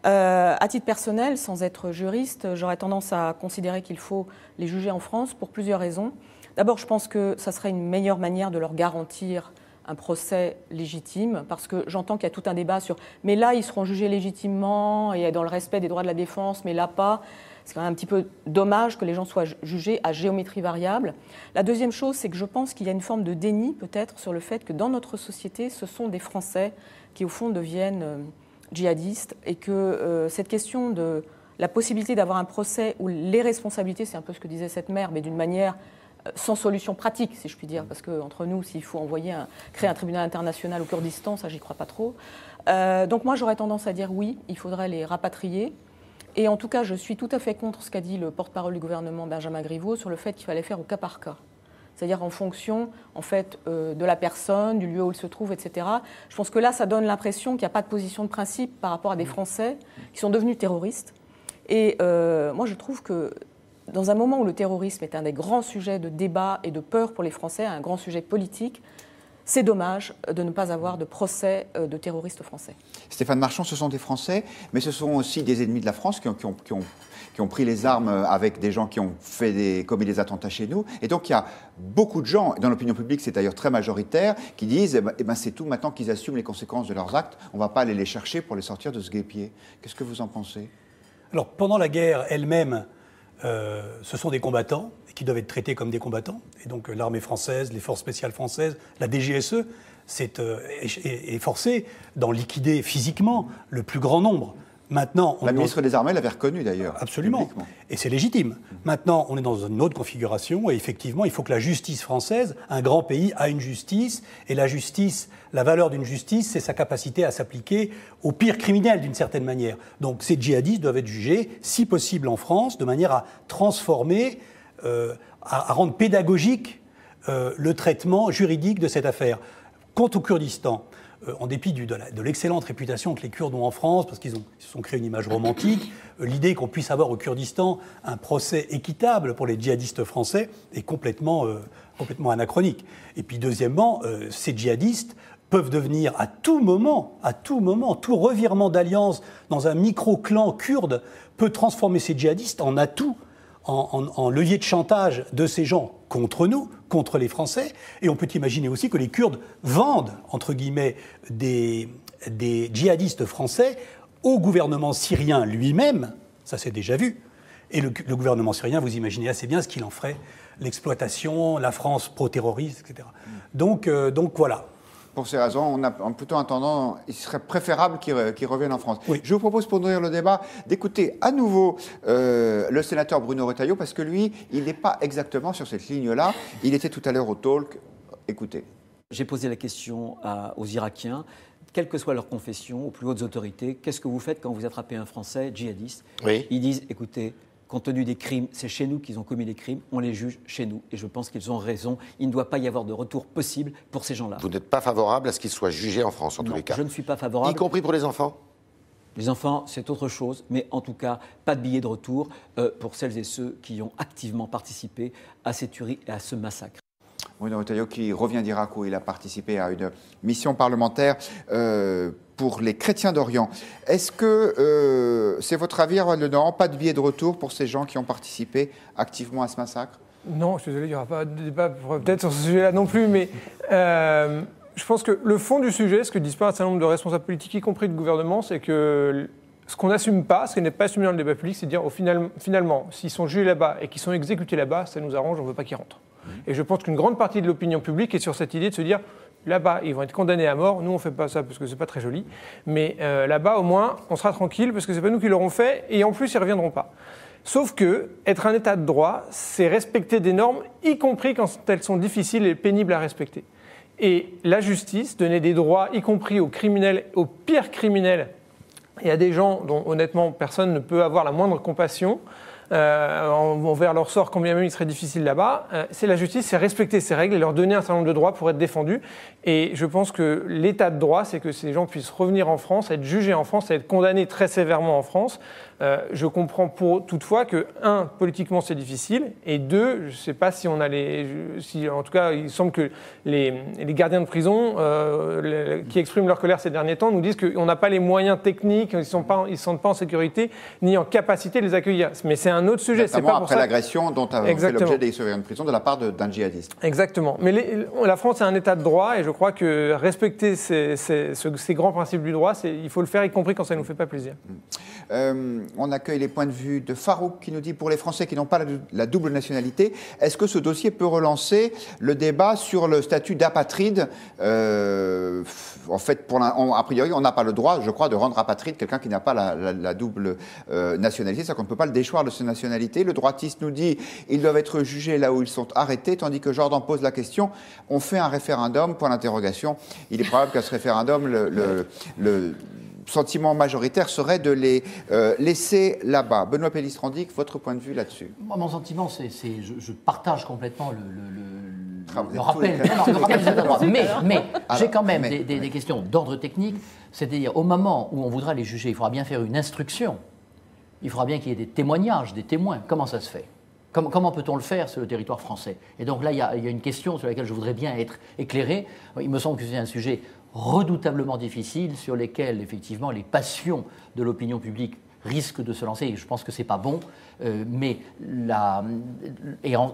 À titre personnel, sans être juriste, j'aurais tendance à considérer qu'il faut les juger en France pour plusieurs raisons. D'abord, je pense que ça serait une meilleure manière de leur garantir un procès légitime, parce que j'entends qu'il y a tout un débat sur « mais là, ils seront jugés légitimement et dans le respect des droits de la défense, mais là pas ». C'est quand même un petit peu dommage que les gens soient jugés à géométrie variable. La deuxième chose, c'est que je pense qu'il y a une forme de déni peut-être sur le fait que dans notre société, ce sont des Français qui au fond deviennent djihadistes, et que cette question de la possibilité d'avoir un procès où les responsabilités, c'est un peu ce que disait cette mère, mais d'une manière sans solution pratique, si je puis dire, parce qu'entre nous, s'il faut créer un tribunal international au Kurdistan, ça, j'y crois pas trop. Donc moi, j'aurais tendance à dire oui, il faudrait les rapatrier. Et en tout cas, je suis tout à fait contre ce qu'a dit le porte-parole du gouvernement, Benjamin Griveaux, sur le fait qu'il fallait faire au cas par cas. C'est-à-dire en fonction en fait, de la personne, du lieu où elle se trouve, etc. Je pense que là, ça donne l'impression qu'il n'y a pas de position de principe par rapport à des Français qui sont devenus terroristes. Et moi, je trouve que dans un moment où le terrorisme est un des grands sujets de débat et de peur pour les Français, un grand sujet politique, c'est dommage de ne pas avoir de procès de terroristes français. Stéphane Marchand, ce sont des Français, mais ce sont aussi des ennemis de la France qui ont pris les armes avec des gens qui ont commis des attentats chez nous. Et donc il y a beaucoup de gens, dans l'opinion publique c'est d'ailleurs très majoritaire, qui disent c'est tout maintenant qu'ils assument les conséquences de leurs actes, on ne va pas aller les chercher pour les sortir de ce guêpier. Qu'est-ce que vous en pensez? Alors pendant la guerre elle-même, ce sont des combattants qui doivent être traités comme des combattants. Et donc l'armée française, les forces spéciales françaises, la DGSE est forcée d'en liquider physiquement le plus grand nombre. Maintenant, la ministre des Armées l'avait reconnu d'ailleurs. Absolument. Publiquement. Et c'est légitime. Maintenant, on est dans une autre configuration et effectivement, il faut que la justice française, un grand pays, a une justice. Et la justice, la valeur d'une justice, c'est sa capacité à s'appliquer aux pires criminels d'une certaine manière. Donc ces djihadistes doivent être jugés, si possible en France, de manière à transformer, à rendre pédagogique le traitement juridique de cette affaire. Quant au Kurdistan, en dépit de l'excellente réputation que les Kurdes ont en France, parce qu'ils se sont créés une image romantique, l'idée qu'on puisse avoir au Kurdistan un procès équitable pour les djihadistes français est complètement anachronique. Et puis deuxièmement, ces djihadistes peuvent devenir à tout moment, tout revirement d'alliance dans un micro-clan kurde peut transformer ces djihadistes en atout, en levier de chantage de ces gens contre nous, contre les Français. Et on peut imaginer aussi que les Kurdes vendent, entre guillemets, des djihadistes français au gouvernement syrien lui-même, ça c'est déjà vu. Et le gouvernement syrien, vous imaginez assez bien ce qu'il en ferait, l'exploitation, la France pro-terroriste, etc. Donc voilà. Pour ces raisons, on a plutôt attendant, il serait préférable qu'ils reviennent en France. Oui. Je vous propose, pour nourrir le débat, d'écouter à nouveau le sénateur Bruno Retailleau, parce que lui, il n'est pas exactement sur cette ligne-là. Il était tout à l'heure au talk. Écoutez. J'ai posé la question aux Irakiens, quelle que soit leur confession, aux plus hautes autorités, qu'est-ce que vous faites quand vous attrapez un Français djihadiste? Oui. Ils disent, écoutez, compte tenu des crimes, c'est chez nous qu'ils ont commis les crimes, on les juge chez nous. Et je pense qu'ils ont raison. Il ne doit pas y avoir de retour possible pour ces gens-là. Vous n'êtes pas favorable à ce qu'ils soient jugés en France, en tous les cas? Je ne suis pas favorable. Y compris pour les enfants? Les enfants, c'est autre chose, mais en tout cas, pas de billet de retour pour celles et ceux qui ont activement participé à ces tueries et à ce massacre. Bruno Retailleau qui revient d'Irak où il a participé à une mission parlementaire pour les chrétiens d'Orient. Est-ce que c'est votre avis, Erwan Le Noran, pas de billet de retour pour ces gens qui ont participé activement à ce massacre? Non, je suis désolé, il n'y aura pas de débat peut-être sur ce sujet-là non plus, mais je pense que le fond du sujet, ce que disent pas un certain nombre de responsables politiques, y compris de gouvernement, c'est que ce qu'on n'assume pas, ce qui n'est pas assumé dans le débat public, c'est de dire finalement, s'ils sont jugés là-bas et qu'ils sont exécutés là-bas, ça nous arrange, on ne veut pas qu'ils rentrent. Et je pense qu'une grande partie de l'opinion publique est sur cette idée de se dire là-bas, ils vont être condamnés à mort. Nous, on ne fait pas ça parce que c'est pas très joli. Mais là-bas, au moins, on sera tranquille parce que c'est pas nous qui l'aurons fait. Et en plus, ils ne reviendront pas. Sauf que être un État de droit, c'est respecter des normes, y compris quand elles sont difficiles et pénibles à respecter. Et la justice, donner des droits, y compris aux criminels, aux pires criminels, et à des gens dont, honnêtement, personne ne peut avoir la moindre compassion, envers leur sort, combien même il serait difficile là-bas, c'est la justice, c'est respecter ces règles et leur donner un certain nombre de droits pour être défendus. Et je pense que l'état de droit, c'est que ces gens puissent revenir en France, être jugés en France, être condamnés très sévèrement en France. Je comprends toutefois que, un, politiquement c'est difficile, et deux, je ne sais pas si on a en tout cas, il semble que les gardiens de prison qui expriment leur colère ces derniers temps nous disent qu'on n'a pas les moyens techniques, ils ne se sentent pas en sécurité, ni en capacité de les accueillir. Mais c'est un autre sujet. C'est pas pour après l'agression dont a fait l'objet des surveillants de prison de la part d'un djihadiste. Exactement. Mais la France est un État de droit, et je crois que respecter ces grands principes du droit, il faut le faire, y compris quand ça ne nous fait pas plaisir. On accueille les points de vue de Farouk qui nous dit, pour les Français qui n'ont pas la double nationalité, est-ce que ce dossier peut relancer le débat sur le statut d'apatride? En fait, a priori, on n'a pas le droit, je crois, de rendre apatride quelqu'un qui n'a pas la double nationalité, c'est-à-dire qu'on ne peut pas le déchoir de sa nationalité. Le droitiste nous dit ils doivent être jugés là où ils sont arrêtés, tandis que Jordan pose la question, on fait un référendum, point d'interrogation. Il est probable qu'à ce référendum, le sentiment majoritaire serait de les laisser là-bas. Benoît Pellistrandi, votre point de vue là-dessus? Moi, mon sentiment, je partage complètement le rappel. Mais j'ai quand même des questions d'ordre technique, c'est-à-dire au moment où on voudra les juger, il faudra bien faire une instruction, il faudra bien qu'il y ait des témoignages, des témoins. Comment ça se fait? Comment peut-on le faire sur le territoire français? Et donc là, il y a une question sur laquelle je voudrais bien être éclairé. Il me semble que c'est un sujet redoutablement difficile sur lesquels, effectivement, les passions de l'opinion publique risquent de se lancer. Et je pense que ce n'est pas bon.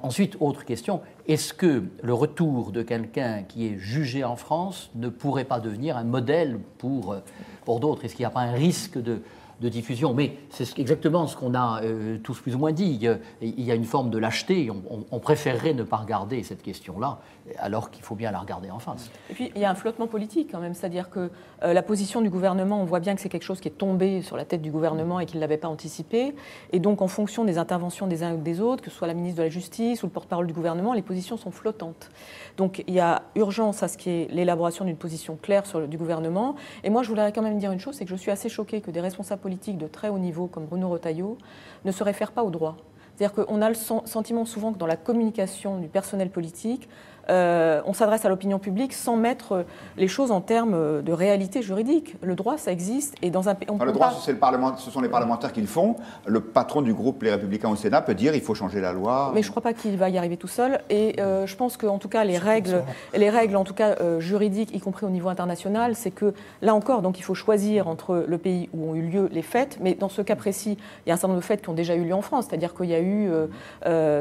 Ensuite, autre question, est-ce que le retour de quelqu'un qui est jugé en France ne pourrait pas devenir un modèle pour d'autres? Est-ce qu'il n'y a pas un risque de diffusion? Mais c'est exactement ce qu'on a tous plus ou moins dit. Il y a une forme de lâcheté. On préférerait ne pas regarder cette question-là, alors qu'il faut bien la regarder en face. Et puis, il y a un flottement politique quand même. C'est-à-dire que la position du gouvernement, on voit bien que c'est quelque chose qui est tombé sur la tête du gouvernement et qu'il ne l'avait pas anticipé. Et donc, en fonction des interventions des uns ou des autres, que ce soit la ministre de la Justice ou le porte-parole du gouvernement, les positions sont flottantes. Donc, il y a urgence à ce qui est l'élaboration d'une position claire du gouvernement. Et moi, je voudrais quand même dire une chose, c'est que je suis assez choquée que des responsables politiques de très haut niveau, comme Bruno Retailleau, ne se réfèrent pas au droit. C'est-à-dire qu'on a le sentiment souvent que dans la communication du personnel politique, on s'adresse à l'opinion publique sans mettre les choses en termes de réalité juridique. Le droit, ça existe. Et dans un pays, le droit, ce sont les parlementaires qui le font. Le patron du groupe Les Républicains au Sénat peut dire il faut changer la loi. Mais je ne crois pas qu'il va y arriver tout seul. Et je pense qu'en tout cas, les règles en tout cas, juridiques, y compris au niveau international, c'est que là encore, donc, il faut choisir entre le pays où ont eu lieu les faits. Mais dans ce cas précis, il y a un certain nombre de faits qui ont déjà eu lieu en France. C'est-à-dire qu'il y a eu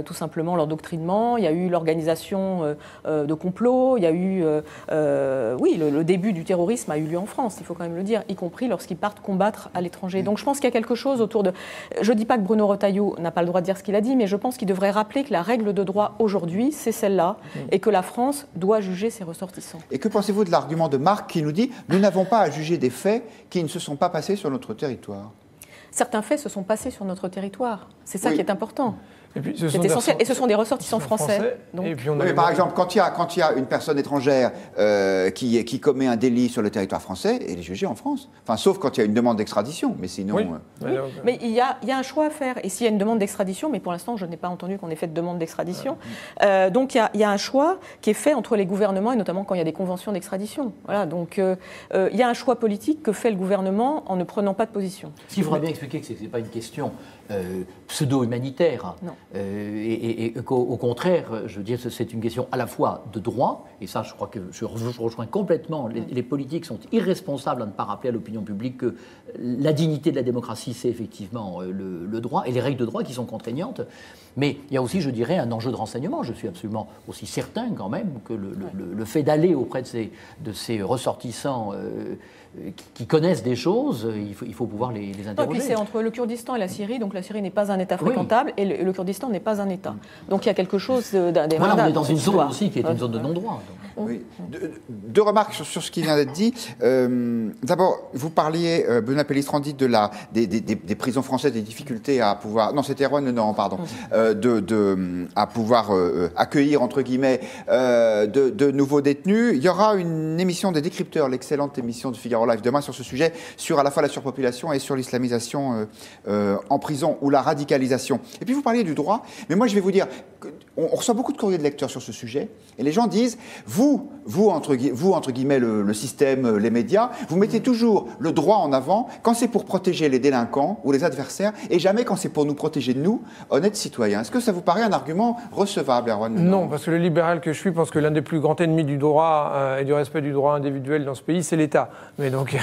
tout simplement l'endoctrinement, il y a eu l'organisation de complots, il y a eu, le début du terrorisme a eu lieu en France, il faut quand même le dire, y compris lorsqu'ils partent combattre à l'étranger. Donc je pense qu'il y a quelque chose autour de... Je ne dis pas que Bruno Retailleau n'a pas le droit de dire ce qu'il a dit, mais je pense qu'il devrait rappeler que la règle de droit aujourd'hui, c'est celle-là, et que la France doit juger ses ressortissants. Et que pensez-vous de l'argument de Marc qui nous dit « Nous n'avons pas à juger des faits qui ne se sont pas passés sur notre territoire ». Certains faits se sont passés sur notre territoire. C'est ça qui est important. Et puis, c'est essentiel. Et ce sont des ressortissants français. Donc. Et puis mais par exemple, quand il y a une personne étrangère qui commet un délit sur le territoire français, elle est jugée en France. Enfin, sauf quand il y a une demande d'extradition. Mais sinon... Oui. Mais il y a un choix à faire. Et s'il y a une demande d'extradition, mais pour l'instant, je n'ai pas entendu qu'on ait fait de demande d'extradition. Donc il y a un choix qui est fait entre les gouvernements, et notamment quand il y a des conventions d'extradition. Voilà, donc il y a un choix politique que fait le gouvernement en ne prenant pas de position. Ce qu'il faudrait bien expliquer, que ce n'est pas une question pseudo-humanitaire. Et qu'au contraire, je veux dire, c'est une question à la fois de droit, et ça, je crois que je rejoins complètement, les politiques sont irresponsables à ne pas rappeler à l'opinion publique que la dignité de la démocratie, c'est effectivement le droit, et les règles de droit qui sont contraignantes. Mais il y a aussi, je dirais, un enjeu de renseignement. Je suis absolument aussi certain, quand même, que le fait d'aller auprès de ces ressortissants qui connaissent des choses, il faut pouvoir les interroger. Et puis c'est entre le Kurdistan et la Syrie, donc la Syrie n'est pas un État fréquentable, et le Kurdistan n'est pas un État. Donc il y a quelque chose d'un... Voilà, on est dans une zone aussi qui est une zone de non-droit. Oui. Deux remarques sur ce qui vient d'être dit. D'abord, vous parliez, Benoît Pellistrandi, des prisons françaises, des difficultés à pouvoir... Non, c'était Erwan Lenormand, pardon. À pouvoir accueillir, entre guillemets, de nouveaux détenus. Il y aura une émission des décrypteurs, l'excellente émission de Figaro Live demain sur ce sujet, sur à la fois la surpopulation et sur l'islamisation en prison ou la radicalisation. Et puis vous parliez du droit, mais moi je vais vous dire, on reçoit beaucoup de courriers de lecteurs sur ce sujet, et les gens disent, vous entre guillemets, le système, les médias, vous mettez toujours le droit en avant quand c'est pour protéger les délinquants ou les adversaires, et jamais quand c'est pour nous protéger de nous, honnêtes citoyens. Est-ce que ça vous paraît un argument recevable, Erwan ? Non, parce que le libéral que je suis pense que l'un des plus grands ennemis du droit et du respect du droit individuel dans ce pays, c'est l'État. Mais donc,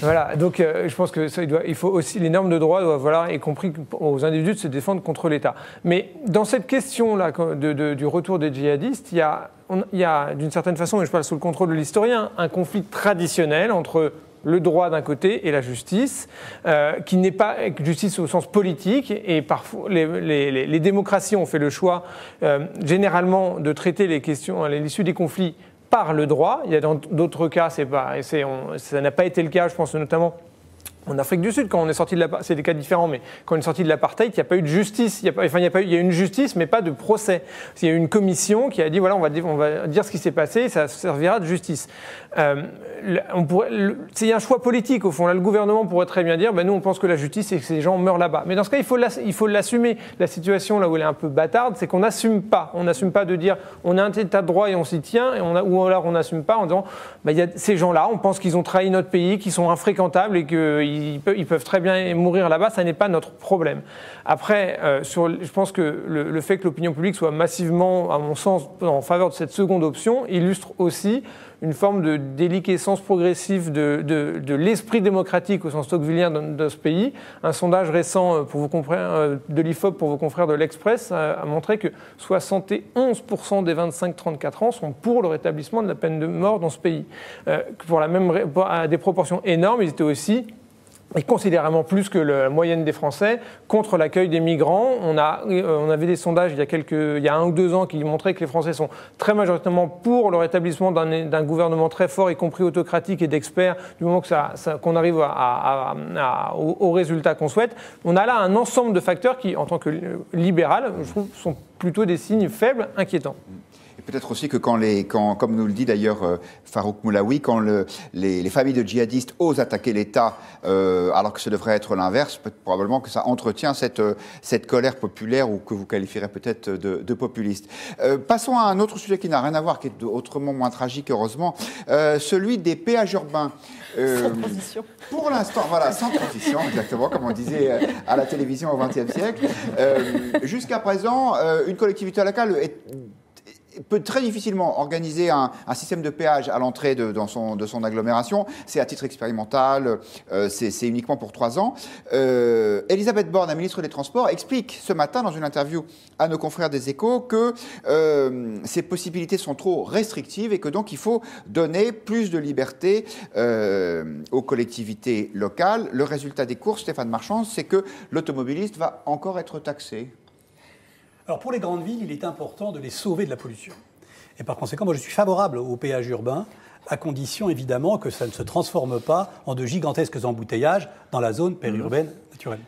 voilà. Donc, je pense que il faut aussi, les normes de droit doivent, voilà, y compris aux individus, de se défendre contre l'État. Mais dans cette question-là du retour des djihadistes, il y a, d'une certaine façon, et je parle sous le contrôle de l'historien, un conflit traditionnel entre le droit d'un côté et la justice, qui n'est pas justice au sens politique, et parfois les démocraties ont fait le choix généralement de traiter les questions à l'issue des conflits par le droit. Il y a dans d'autres cas, ça n'a pas été le cas, je pense notamment en Afrique du Sud, quand on est sorti de l'apartheid, c'est des cas différents, mais quand on est sorti de l'apartheid, il n'y a pas eu de justice. Il y a eu une justice, mais pas de procès. Il y a eu une commission qui a dit voilà, on va dire ce qui s'est passé, ça servira de justice. Il y a un choix politique au fond. Là, le gouvernement pourrait très bien dire nous, on pense que la justice, c'est que ces gens meurent là-bas. Mais dans ce cas, il faut l'assumer. La situation là où elle est un peu bâtarde, c'est qu'on n'assume pas. On n'assume pas de dire on a un état de droit et on s'y tient, ou alors on n'assume pas en disant il y a ces gens-là, on pense qu'ils ont trahi notre pays, qu'ils sont infréquentables et qu'ils peuvent très bien mourir là-bas, ça n'est pas notre problème. Après, je pense que le fait que l'opinion publique soit massivement, à mon sens, en faveur de cette seconde option, illustre aussi une forme de déliquescence progressive de l'esprit démocratique au sens tocquevillien de ce pays. Un sondage récent de l'IFOP pour vos confrères de l'Express a montré que 71% des 25-34 ans sont pour le rétablissement de la peine de mort dans ce pays. À des proportions énormes, ils étaient aussi, et considérablement plus que la moyenne des Français, contre l'accueil des migrants. On avait des sondages il y a 1 ou 2 ans qui montraient que les Français sont très majoritairement pour le rétablissement d'un gouvernement très fort, y compris autocratique et d'experts, du moment qu'on arrive au résultat qu'on souhaite. On a là un ensemble de facteurs qui, en tant que libéral, je trouve, sont plutôt des signes faibles, inquiétants. Et Peut-être aussi que comme nous le dit d'ailleurs Farouk Moulaoui, quand les familles de djihadistes osent attaquer l'État alors que ce devrait être l'inverse, probablement que ça entretient cette colère populaire ou que vous qualifierez peut-être de populiste. Passons à un autre sujet qui n'a rien à voir, qui est autrement moins tragique heureusement, celui des péages urbains. Sans transition. Pour l'instant, voilà, sans transition, exactement, comme on disait à la télévision au XXe siècle. Jusqu'à présent, une collectivité locale peut très difficilement organiser un système de péage à l'entrée de son agglomération. C'est à titre expérimental, c'est uniquement pour 3 ans. Elisabeth Borne, la ministre des Transports, explique ce matin dans une interview à nos confrères des Échos que ces possibilités sont trop restrictives et que donc il faut donner plus de liberté aux collectivités locales. Le résultat des courses, Stéphane Marchand, c'est que l'automobiliste va encore être taxé. Alors pour les grandes villes, il est important de les sauver de la pollution. Et par conséquent, moi je suis favorable au péage urbain, à condition évidemment que ça ne se transforme pas en de gigantesques embouteillages dans la zone périurbaine naturellement.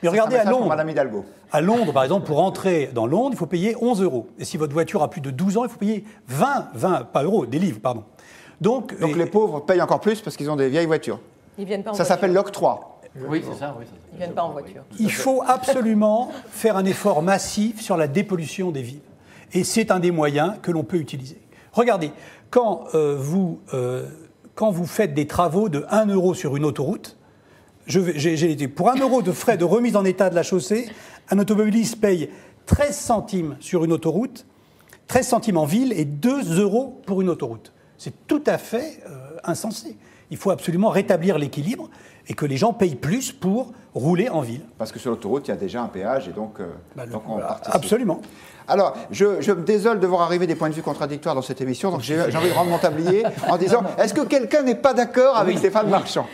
Mais regardez à Londres. Madame Hidalgo. À Londres, par exemple, pour entrer dans Londres, il faut payer 11 €. Et si votre voiture a plus de 12 ans, il faut payer 20 pas euros, des livres, pardon. Donc les pauvres payent encore plus parce qu'ils ont des vieilles voitures. Ils viennent pas en Ça s'appelle l'octroi. Oui, c'est ça. Ils viennent pas en voiture. Il faut absolument faire un effort massif sur la dépollution des villes. Et c'est un des moyens que l'on peut utiliser. Regardez, quand vous faites des travaux de 1 € sur une autoroute, j'ai été pour 1 € de frais de remise en état de la chaussée, un automobiliste paye 13 centimes sur une autoroute, 13 centimes en ville et 2 € pour une autoroute. C'est tout à fait insensé. Il faut absolument rétablir l'équilibre et que les gens payent plus pour rouler en ville. Parce que sur l'autoroute, il y a déjà un péage et donc on participe. Absolument. Alors, je me désole de voir arriver des points de vue contradictoires dans cette émission, donc j'ai envie de rendre mon tablier en disant, est-ce que quelqu'un n'est pas d'accord avec Stéphane Marchand?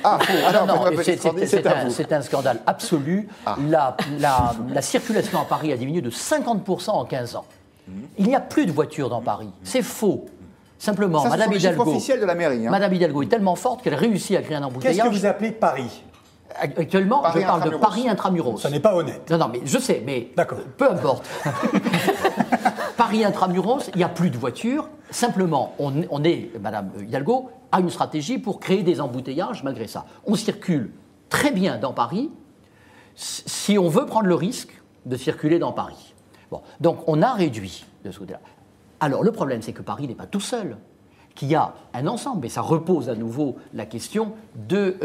C'est un scandale absolu. La circulation à Paris a diminué de 50% en 15 ans. Il n'y a plus de voitures dans Paris. C'est faux. Simplement, ça, Madame Hidalgo, officiel de la mairie, hein. Madame Hidalgo est tellement forte qu'elle réussit à créer un embouteillage. Qu'est-ce que vous appelez Paris? Actuellement, je parle de Paris intramuros. Ça n'est pas honnête. Non, mais je sais, mais d'accord. Peu importe. Paris intramuros, il n'y a plus de voitures. Simplement, on est, Madame Hidalgo, a une stratégie pour créer des embouteillages malgré ça. On circule très bien dans Paris si on veut prendre le risque de circuler dans Paris. Bon, donc on a réduit de ce côté-là. Alors le problème, c'est que Paris n'est pas tout seul, qu'il y a un ensemble, et ça repose à nouveau la question de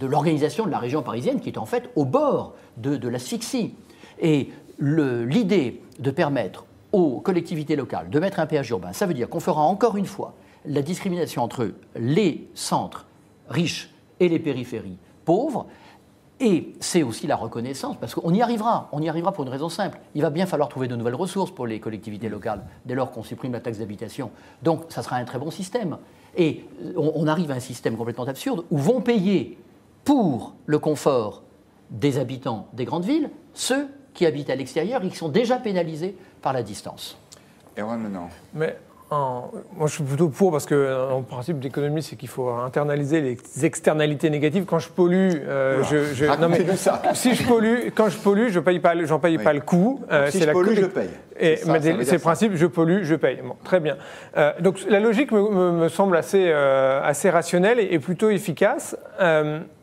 l'organisation de la région parisienne qui est en fait au bord de l'asphyxie. Et l'idée de permettre aux collectivités locales de mettre un péage urbain, ça veut dire qu'on fera encore une fois la discrimination entre les centres riches et les périphéries pauvres. Et c'est aussi la reconnaissance, parce qu'on y arrivera. On y arrivera pour une raison simple. Il va bien falloir trouver de nouvelles ressources pour les collectivités locales, dès lors qu'on supprime la taxe d'habitation. Donc, ça sera un très bon système. Et on arrive à un système complètement absurde où vont payer pour le confort des habitants des grandes villes ceux qui habitent à l'extérieur et qui sont déjà pénalisés par la distance. Erwan Menant. Mais moi, je suis plutôt pour, parce que en principe d'économie, c'est qu'il faut internaliser les externalités négatives. Quand je pollue, non, mais, si je pollue, quand je pollue, j'en paye pas le coût. Si je pollue, je paye. C'est le principe, je pollue, je paye. Bon, très bien. Donc la logique me semble assez rationnelle et plutôt efficace.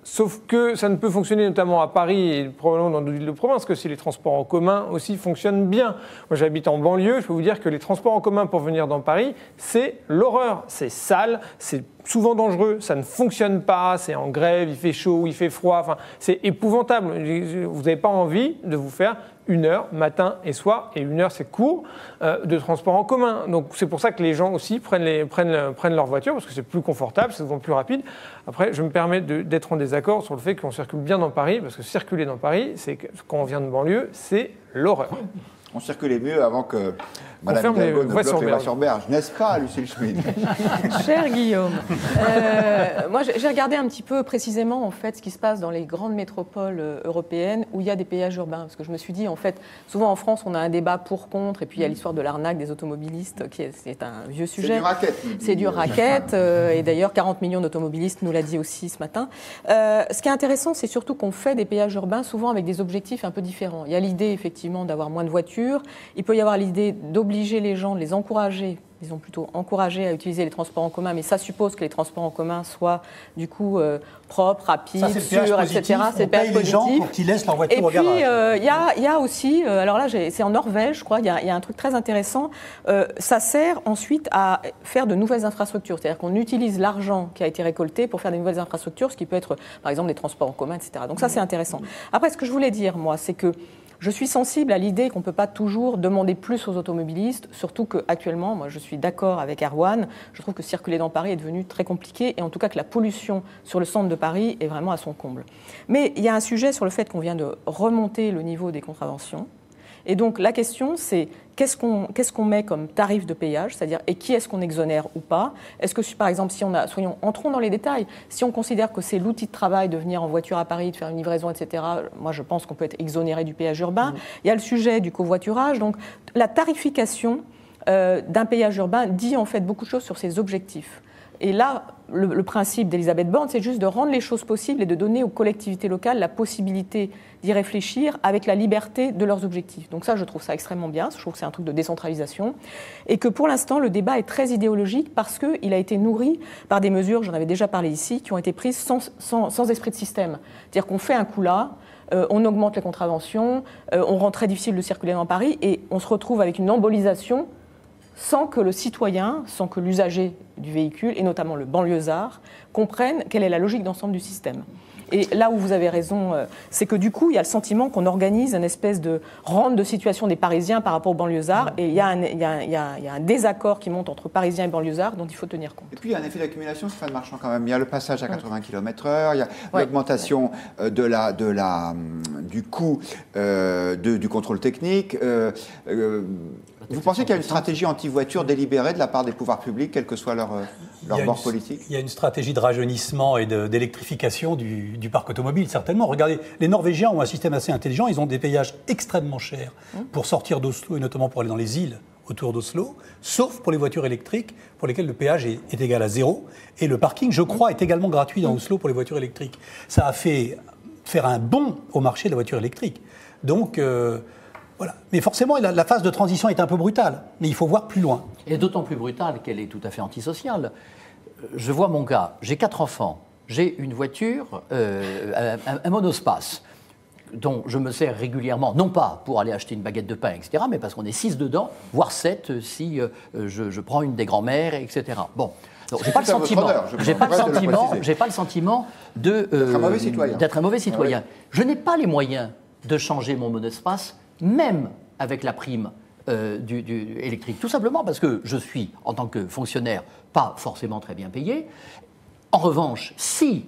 Sauf que ça ne peut fonctionner notamment à Paris et probablement dans d'autres villes de province que si les transports en commun aussi fonctionnent bien. Moi j'habite en banlieue, je peux vous dire que les transports en commun pour venir dans Paris, c'est l'horreur. C'est sale, c'est souvent dangereux, ça ne fonctionne pas, c'est en grève, il fait chaud, il fait froid, enfin, c'est épouvantable. Vous n'avez pas envie de vous faire 1 heure matin et soir, et 1 heure c'est court, de transport en commun. Donc c'est pour ça que les gens aussi prennent leur voiture, parce que c'est plus confortable, c'est souvent plus rapide. Après, je me permets d'être en désaccord sur le fait qu'on circule bien dans Paris, parce que circuler dans Paris, c'est que, quand on vient de banlieue, c'est l'horreur. On circulait mieux avant que Madame Hidalgo ne bloque les voies sur berge, n'est-ce pas, Lucille Schmid? Cher Guillaume, moi j'ai regardé un petit peu précisément en fait ce qui se passe dans les grandes métropoles européennes où il y a des péages urbains, parce que je me suis dit en fait souvent en France on a un débat pour-contre et puis il y a l'histoire de l'arnaque des automobilistes c'est un vieux sujet. C'est du racket. C'est du racket et d'ailleurs 40 millions d'automobilistes nous l'a dit aussi ce matin. Ce qui est intéressant c'est surtout qu'on fait des péages urbains souvent avec des objectifs un peu différents. Il y a l'idée effectivement d'avoir moins de voitures, il peut y avoir l'idée d'obliger d'obliger les gens, de les encourager, disons plutôt encourager à utiliser les transports en commun, mais ça suppose que les transports en commun soient du coup propres, rapides, sûrs, etc. On paye les gens pour qu'ils laissent leur voiture au garage. Et puis, il y a aussi, alors là, c'est en Norvège, je crois, il y a un truc très intéressant. Ça sert ensuite à faire de nouvelles infrastructures. C'est-à-dire qu'on utilise l'argent qui a été récolté pour faire de nouvelles infrastructures, ce qui peut être, par exemple, les transports en commun, etc. Donc ça, c'est intéressant. Après, ce que je voulais dire, moi, c'est que je suis sensible à l'idée qu'on ne peut pas toujours demander plus aux automobilistes, surtout qu'actuellement, moi je suis d'accord avec Erwan, je trouve que circuler dans Paris est devenu très compliqué et en tout cas que la pollution sur le centre de Paris est vraiment à son comble. Mais il y a un sujet sur le fait qu'on vient de remonter le niveau des contraventions. Et donc la question c'est qu'est-ce qu'on met comme tarif de péage, c'est-à-dire et qui est-ce qu'on exonère ou pas. Est-ce que par exemple entrons dans les détails, si on considère que c'est l'outil de travail de venir en voiture à Paris, de faire une livraison, etc., moi je pense qu'on peut être exonéré du péage urbain. Il y a le sujet du covoiturage, donc la tarification d'un péage urbain dit en fait beaucoup de choses sur ses objectifs. Et là, le principe d'Elisabeth Borne, c'est juste de rendre les choses possibles et de donner aux collectivités locales la possibilité d'y réfléchir avec la liberté de leurs objectifs. Donc ça, je trouve ça extrêmement bien. Je trouve que c'est un truc de décentralisation. Et que pour l'instant, le débat est très idéologique parce qu'il a été nourri par des mesures, j'en avais déjà parlé ici, qui ont été prises sans esprit de système. C'est-à-dire qu'on fait un coup là, on augmente les contraventions, on rend très difficile de circuler dans Paris et on se retrouve avec une embolisation sans que le citoyen, sans que l'usager du véhicule, et notamment le banlieusard, comprenne quelle est la logique d'ensemble du système. Et là où vous avez raison, c'est que du coup, il y a le sentiment qu'on organise une espèce de rente de situation des Parisiens par rapport aux banlieusards, et il y a un désaccord qui monte entre Parisiens et banlieusards dont il faut tenir compte. Et puis il y a un effet d'accumulation, Stéphane Marchand, quand même. Il y a le passage à 80 km/h, il y a l'augmentation du coût du contrôle technique. Vous pensez qu'il y a une stratégie anti-voiture délibérée de la part des pouvoirs publics, quel que soit leur bord politique? Il y a une stratégie de rajeunissement et d'électrification du parc automobile, certainement. Regardez, les Norvégiens ont un système assez intelligent. Ils ont des péages extrêmement chers pour sortir d'Oslo et notamment pour aller dans les îles autour d'Oslo, sauf pour les voitures électriques pour lesquelles le péage est égal à 0. Et le parking, je crois, est également gratuit dans Oslo pour les voitures électriques. Ça a fait faire un bond au marché de la voiture électrique. Donc... voilà. Mais forcément, la phase de transition est un peu brutale, mais il faut voir plus loin. Et d'autant plus brutale qu'elle est tout à fait antisociale. Je vois mon cas, j'ai 4 enfants, j'ai une voiture, un monospace, dont je me sers régulièrement, non pas pour aller acheter une baguette de pain, etc., mais parce qu'on est 6 dedans, voire 7 si je prends une des grands-mères, etc. Bon. Donc, j'ai pas le sentiment d'être un mauvais citoyen. Ouais. Je n'ai pas les moyens de changer mon monospace, même avec la prime du électrique. Tout simplement parce que je suis, en tant que fonctionnaire, pas forcément très bien payé. En revanche, si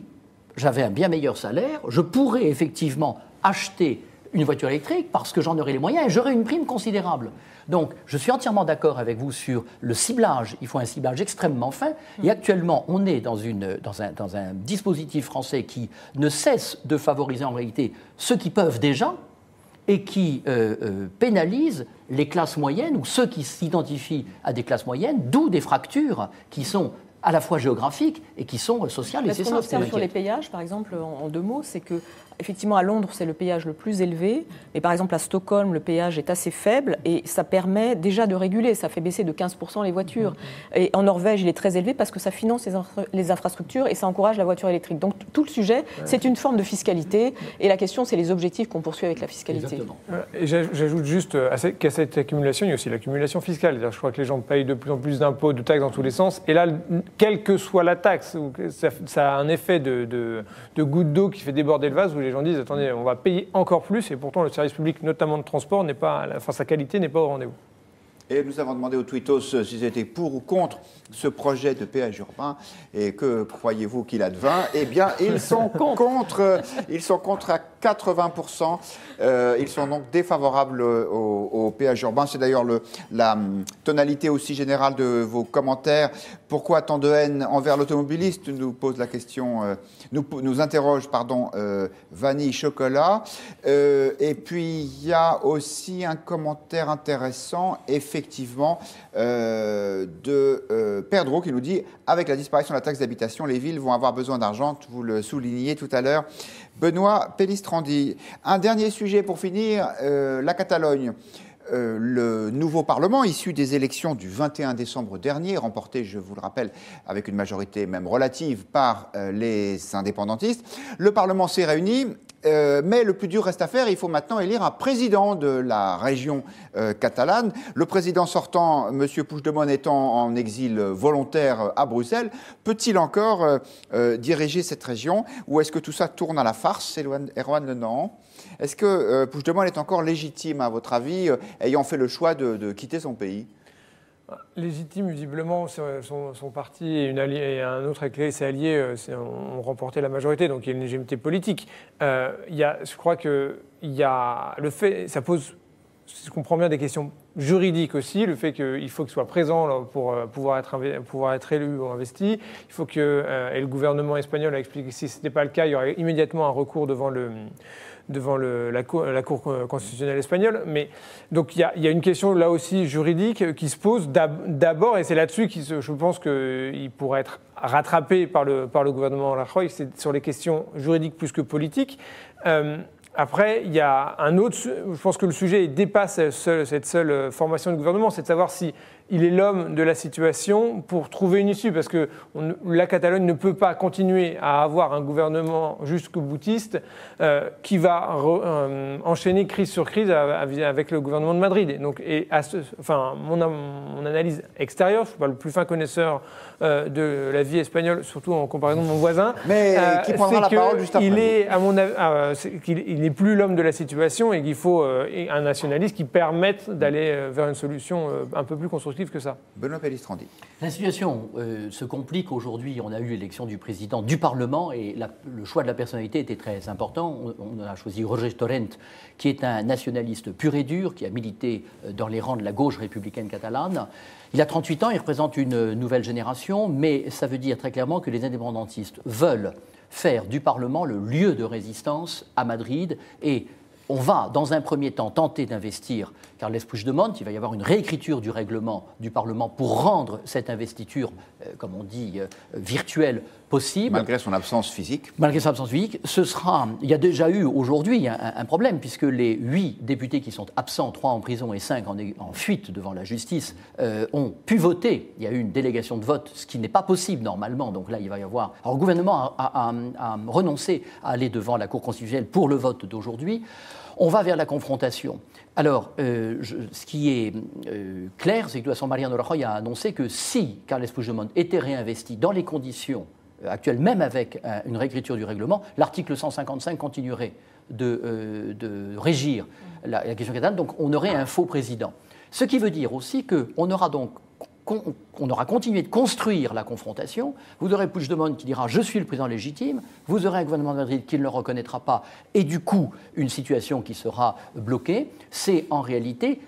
j'avais un bien meilleur salaire, je pourrais effectivement acheter une voiture électrique parce que j'en aurais les moyens et j'aurais une prime considérable. Donc, je suis entièrement d'accord avec vous sur le ciblage. Il faut un ciblage extrêmement fin. Et actuellement, on est dans un dispositif français qui ne cesse de favoriser en réalité ceux qui peuvent déjà et qui pénalise les classes moyennes ou ceux qui s'identifient à des classes moyennes, d'où des fractures qui sont à la fois géographiques et qui sont sociales. Et c'est ça. Ce qu'on observe sur les péages, par exemple, en 2 mots, c'est que effectivement, à Londres, c'est le péage le plus élevé. Mais par exemple, à Stockholm, le péage est assez faible et ça permet déjà de réguler. Ça fait baisser de 15% les voitures. Et en Norvège, il est très élevé parce que ça finance les infrastructures et ça encourage la voiture électrique. Donc tout le sujet, c'est une forme de fiscalité. Et la question, c'est les objectifs qu'on poursuit avec la fiscalité. Exactement. Et j'ajoute juste qu'à cette accumulation, il y a aussi l'accumulation fiscale. Je crois que les gens payent de plus en plus d'impôts, de taxes dans tous les sens. Et là, quelle que soit la taxe, ça a un effet de goutte d'eau qui fait déborder le vase où les gens disent, attendez, on va payer encore plus, et pourtant le service public, notamment de transport, sa qualité n'est pas au rendez-vous. Et nous avons demandé aux tweetos s'ils étaient pour ou contre ce projet de péage urbain. Et que croyez-vous qu'il advint? Eh bien, ils sont contre. Ils sont contre à 80%. Ils sont donc défavorables au péage urbain. C'est d'ailleurs la tonalité aussi générale de vos commentaires. Pourquoi tant de haine envers l'automobiliste? Nous pose la question, nous interroge, Vanille Chocolat. Et puis, il y a aussi un commentaire intéressant, effectivement, de Perdreau qui nous dit « Avec la disparition de la taxe d'habitation, les villes vont avoir besoin d'argent », vous le soulignez tout à l'heure. Benoît Pellistrandi. Un dernier sujet pour finir, la Catalogne. le nouveau Parlement, issu des élections du 21 décembre dernier, remporté, je vous le rappelle, avec une majorité même relative par les indépendantistes, le Parlement s'est réuni. Mais le plus dur reste à faire. Il faut maintenant élire un président de la région catalane. Le président sortant, M. Puigdemont, étant en exil volontaire à Bruxelles, peut-il encore diriger cette région? Ou est-ce que tout ça tourne à la farce, Erwan Lenormand? Est-ce que Puigdemont est encore légitime, à votre avis, ayant fait le choix de quitter son pays? Légitime, visiblement, son parti et un autre avec ses alliés ont remporté la majorité, donc il y a une légitimité politique. Je crois que le fait, ça pose, si je comprends bien, des questions juridiques aussi, le fait qu'il faut qu'il soit présent là, pour pouvoir être élu ou investi. Il faut que, et le gouvernement espagnol a expliqué que si ce n'était pas le cas, il y aurait immédiatement un recours devant la Cour constitutionnelle espagnole. Mais donc il y a une question là aussi juridique qui se pose d'abord, et c'est là-dessus que je pense qu'il pourrait être rattrapé par le gouvernement Rajoy, c'est sur les questions juridiques plus que politiques. Après, il y a un autre. Je pense que le sujet dépasse cette seule formation du gouvernement, c'est de savoir si il est l'homme de la situation pour trouver une issue, parce que la Catalogne ne peut pas continuer à avoir un gouvernement jusqu'au boutiste qui va enchaîner crise sur crise avec le gouvernement de Madrid. Donc, mon analyse extérieure, je ne suis pas le plus fin connaisseur de la vie espagnole, surtout en comparaison de mon voisin. Mais qui prendra la parole juste après. Il n'est plus l'homme de la situation et qu'il faut un nationaliste qui permette d'aller vers une solution un peu plus constructive que ça. Benoît Pellistrandi. La situation se complique aujourd'hui. On a eu l'élection du président du Parlement et le choix de la personnalité était très important. On a choisi Roger Torrent, qui est un nationaliste pur et dur, qui a milité dans les rangs de la gauche républicaine catalane. Il a 38 ans, il représente une nouvelle génération, mais ça veut dire très clairement que les indépendantistes veulent faire du Parlement le lieu de résistance à Madrid, et on va, dans un premier temps, tenter d'investir Carles Puigdemont. Il va y avoir une réécriture du règlement du Parlement pour rendre cette investiture, comme on dit, virtuelle possible. Malgré son absence physique. Malgré son absence physique. Il y a déjà eu aujourd'hui un problème, puisque les 8 députés qui sont absents, 3 en prison et 5 en fuite devant la justice, ont pu voter. Il y a eu une délégation de vote, ce qui n'est pas possible normalement. Donc là, il va y avoir... Alors le gouvernement a renoncé à aller devant la Cour constitutionnelle pour le vote d'aujourd'hui. On va vers la confrontation. Alors, ce qui est clair, c'est que de toute façon, Mariano Rajoy a annoncé que si Carles Puigdemont était réinvesti dans les conditions actuelles, même avec une réécriture du règlement, l'article 155 continuerait de régir la question catalane, donc on aurait un faux président. Ce qui veut dire aussi qu'on aura donc on aura continué de construire la confrontation. Vous aurez Puigdemont qui dira « je suis le président légitime », vous aurez un gouvernement de Madrid qui ne le reconnaîtra pas, et du coup, une situation qui sera bloquée. C'est en réalité,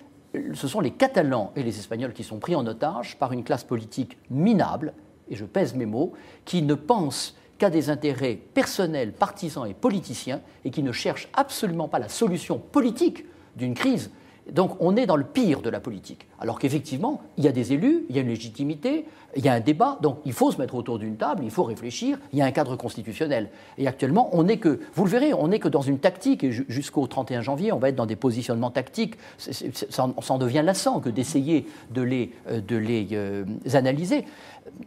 ce sont les Catalans et les Espagnols qui sont pris en otage par une classe politique minable, et je pèse mes mots, qui ne pense qu'à des intérêts personnels, partisans et politiciens, et qui ne cherchent absolument pas la solution politique d'une crise. Donc on est dans le pire de la politique. Alors qu'effectivement, il y a des élus, il y a une légitimité, il y a un débat, donc il faut se mettre autour d'une table, il faut réfléchir, il y a un cadre constitutionnel. Et actuellement, on n'est que, vous le verrez, on n'est que dans une tactique, et jusqu'au 31 janvier, on va être dans des positionnements tactiques. Ça en devient lassant que d'essayer de les analyser.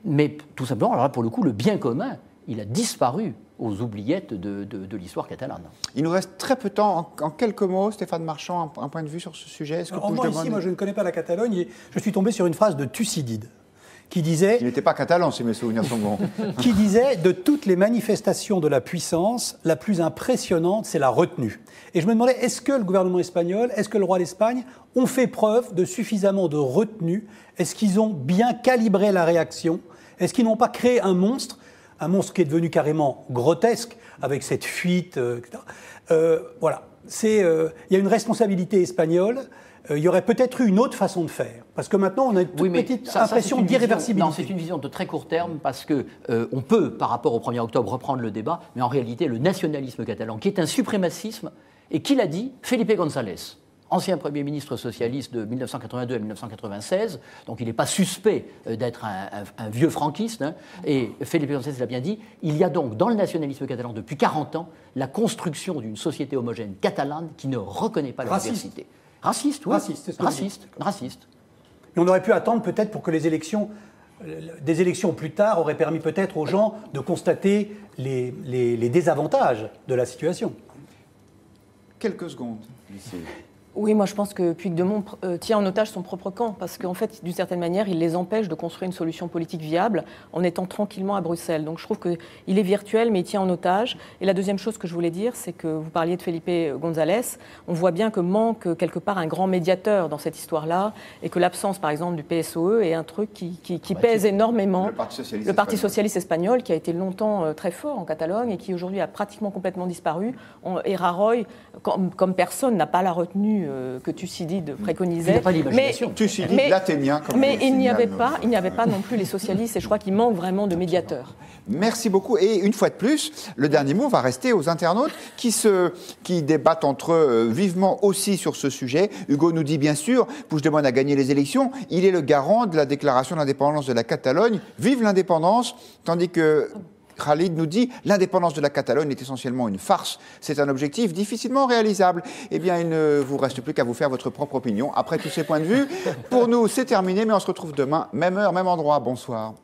Mais tout simplement, alors là, pour le coup, le bien commun, il a disparu aux oubliettes de l'histoire catalane. Il nous reste très peu de temps. En quelques mots, Stéphane Marchand, un point de vue sur ce sujet. Moi, je ne connais pas la Catalogne et je suis tombé sur une phrase de Thucydide qui disait... Il n'était pas catalan, si mes souvenirs sont bons. Qui disait, de toutes les manifestations de la puissance, la plus impressionnante, c'est la retenue. Et je me demandais, est-ce que le gouvernement espagnol, est-ce que le roi d'Espagne ont fait preuve de suffisamment de retenue? Est-ce qu'ils ont bien calibré la réaction? Est-ce qu'ils n'ont pas créé un monstre qui est devenu carrément grotesque, avec cette fuite, etc. Voilà. Il y a une responsabilité espagnole. Il y aurait peut-être eu une autre façon de faire. Parce que maintenant, on a une toute petite impression d'irréversibilité. Non, c'est une vision de très court terme, parce qu'on peut, par rapport au 1er octobre, reprendre le débat, mais en réalité, le nationalisme catalan, qui est un suprémacisme, et qui l'a dit, Felipe González, ancien Premier ministre socialiste de 1982 à 1996, donc il n'est pas suspect d'être un vieux franquiste, hein, et Felipe González l'a bien dit, il y a donc dans le nationalisme catalan depuis 40 ans la construction d'une société homogène catalane qui ne reconnaît pas la diversité. Raciste, oui. Raciste, c'est ce que vous dites. Raciste. Et on aurait pu attendre peut-être pour que des élections plus tard auraient permis peut-être aux gens de constater les désavantages de la situation. Quelques secondes, Lucie. Oui, moi je pense que Puigdemont tient en otage son propre camp, parce qu'en fait, d'une certaine manière, il les empêche de construire une solution politique viable en étant tranquillement à Bruxelles. Donc je trouve qu'il est virtuel, mais il tient en otage. Et la deuxième chose que je voulais dire, c'est que vous parliez de Felipe González. On voit bien que manque quelque part un grand médiateur dans cette histoire-là, et que l'absence, par exemple, du PSOE est un truc qui pèse énormément. Le Parti socialiste espagnol, qui a été longtemps très fort en Catalogne et qui aujourd'hui a pratiquement complètement disparu. Et Rajoy, comme personne, n'a pas la retenue que Thucydide préconisait. Thucydide, l'athénien. Mais il n'y avait pas non plus les socialistes, et je crois qu'il manque vraiment de médiateurs. Merci beaucoup. Et une fois de plus, le dernier mot va rester aux internautes qui débattent entre eux vivement aussi sur ce sujet. Hugo nous dit bien sûr, Puigdemont a gagné les élections, il est le garant de la déclaration d'indépendance de la Catalogne. Vive l'indépendance, tandis que Khalid nous dit l'indépendance de la Catalogne est essentiellement une farce. C'est un objectif difficilement réalisable. Eh bien, il ne vous reste plus qu'à vous faire votre propre opinion. Après tous ces points de vue, pour nous, c'est terminé, mais on se retrouve demain, même heure, même endroit. Bonsoir.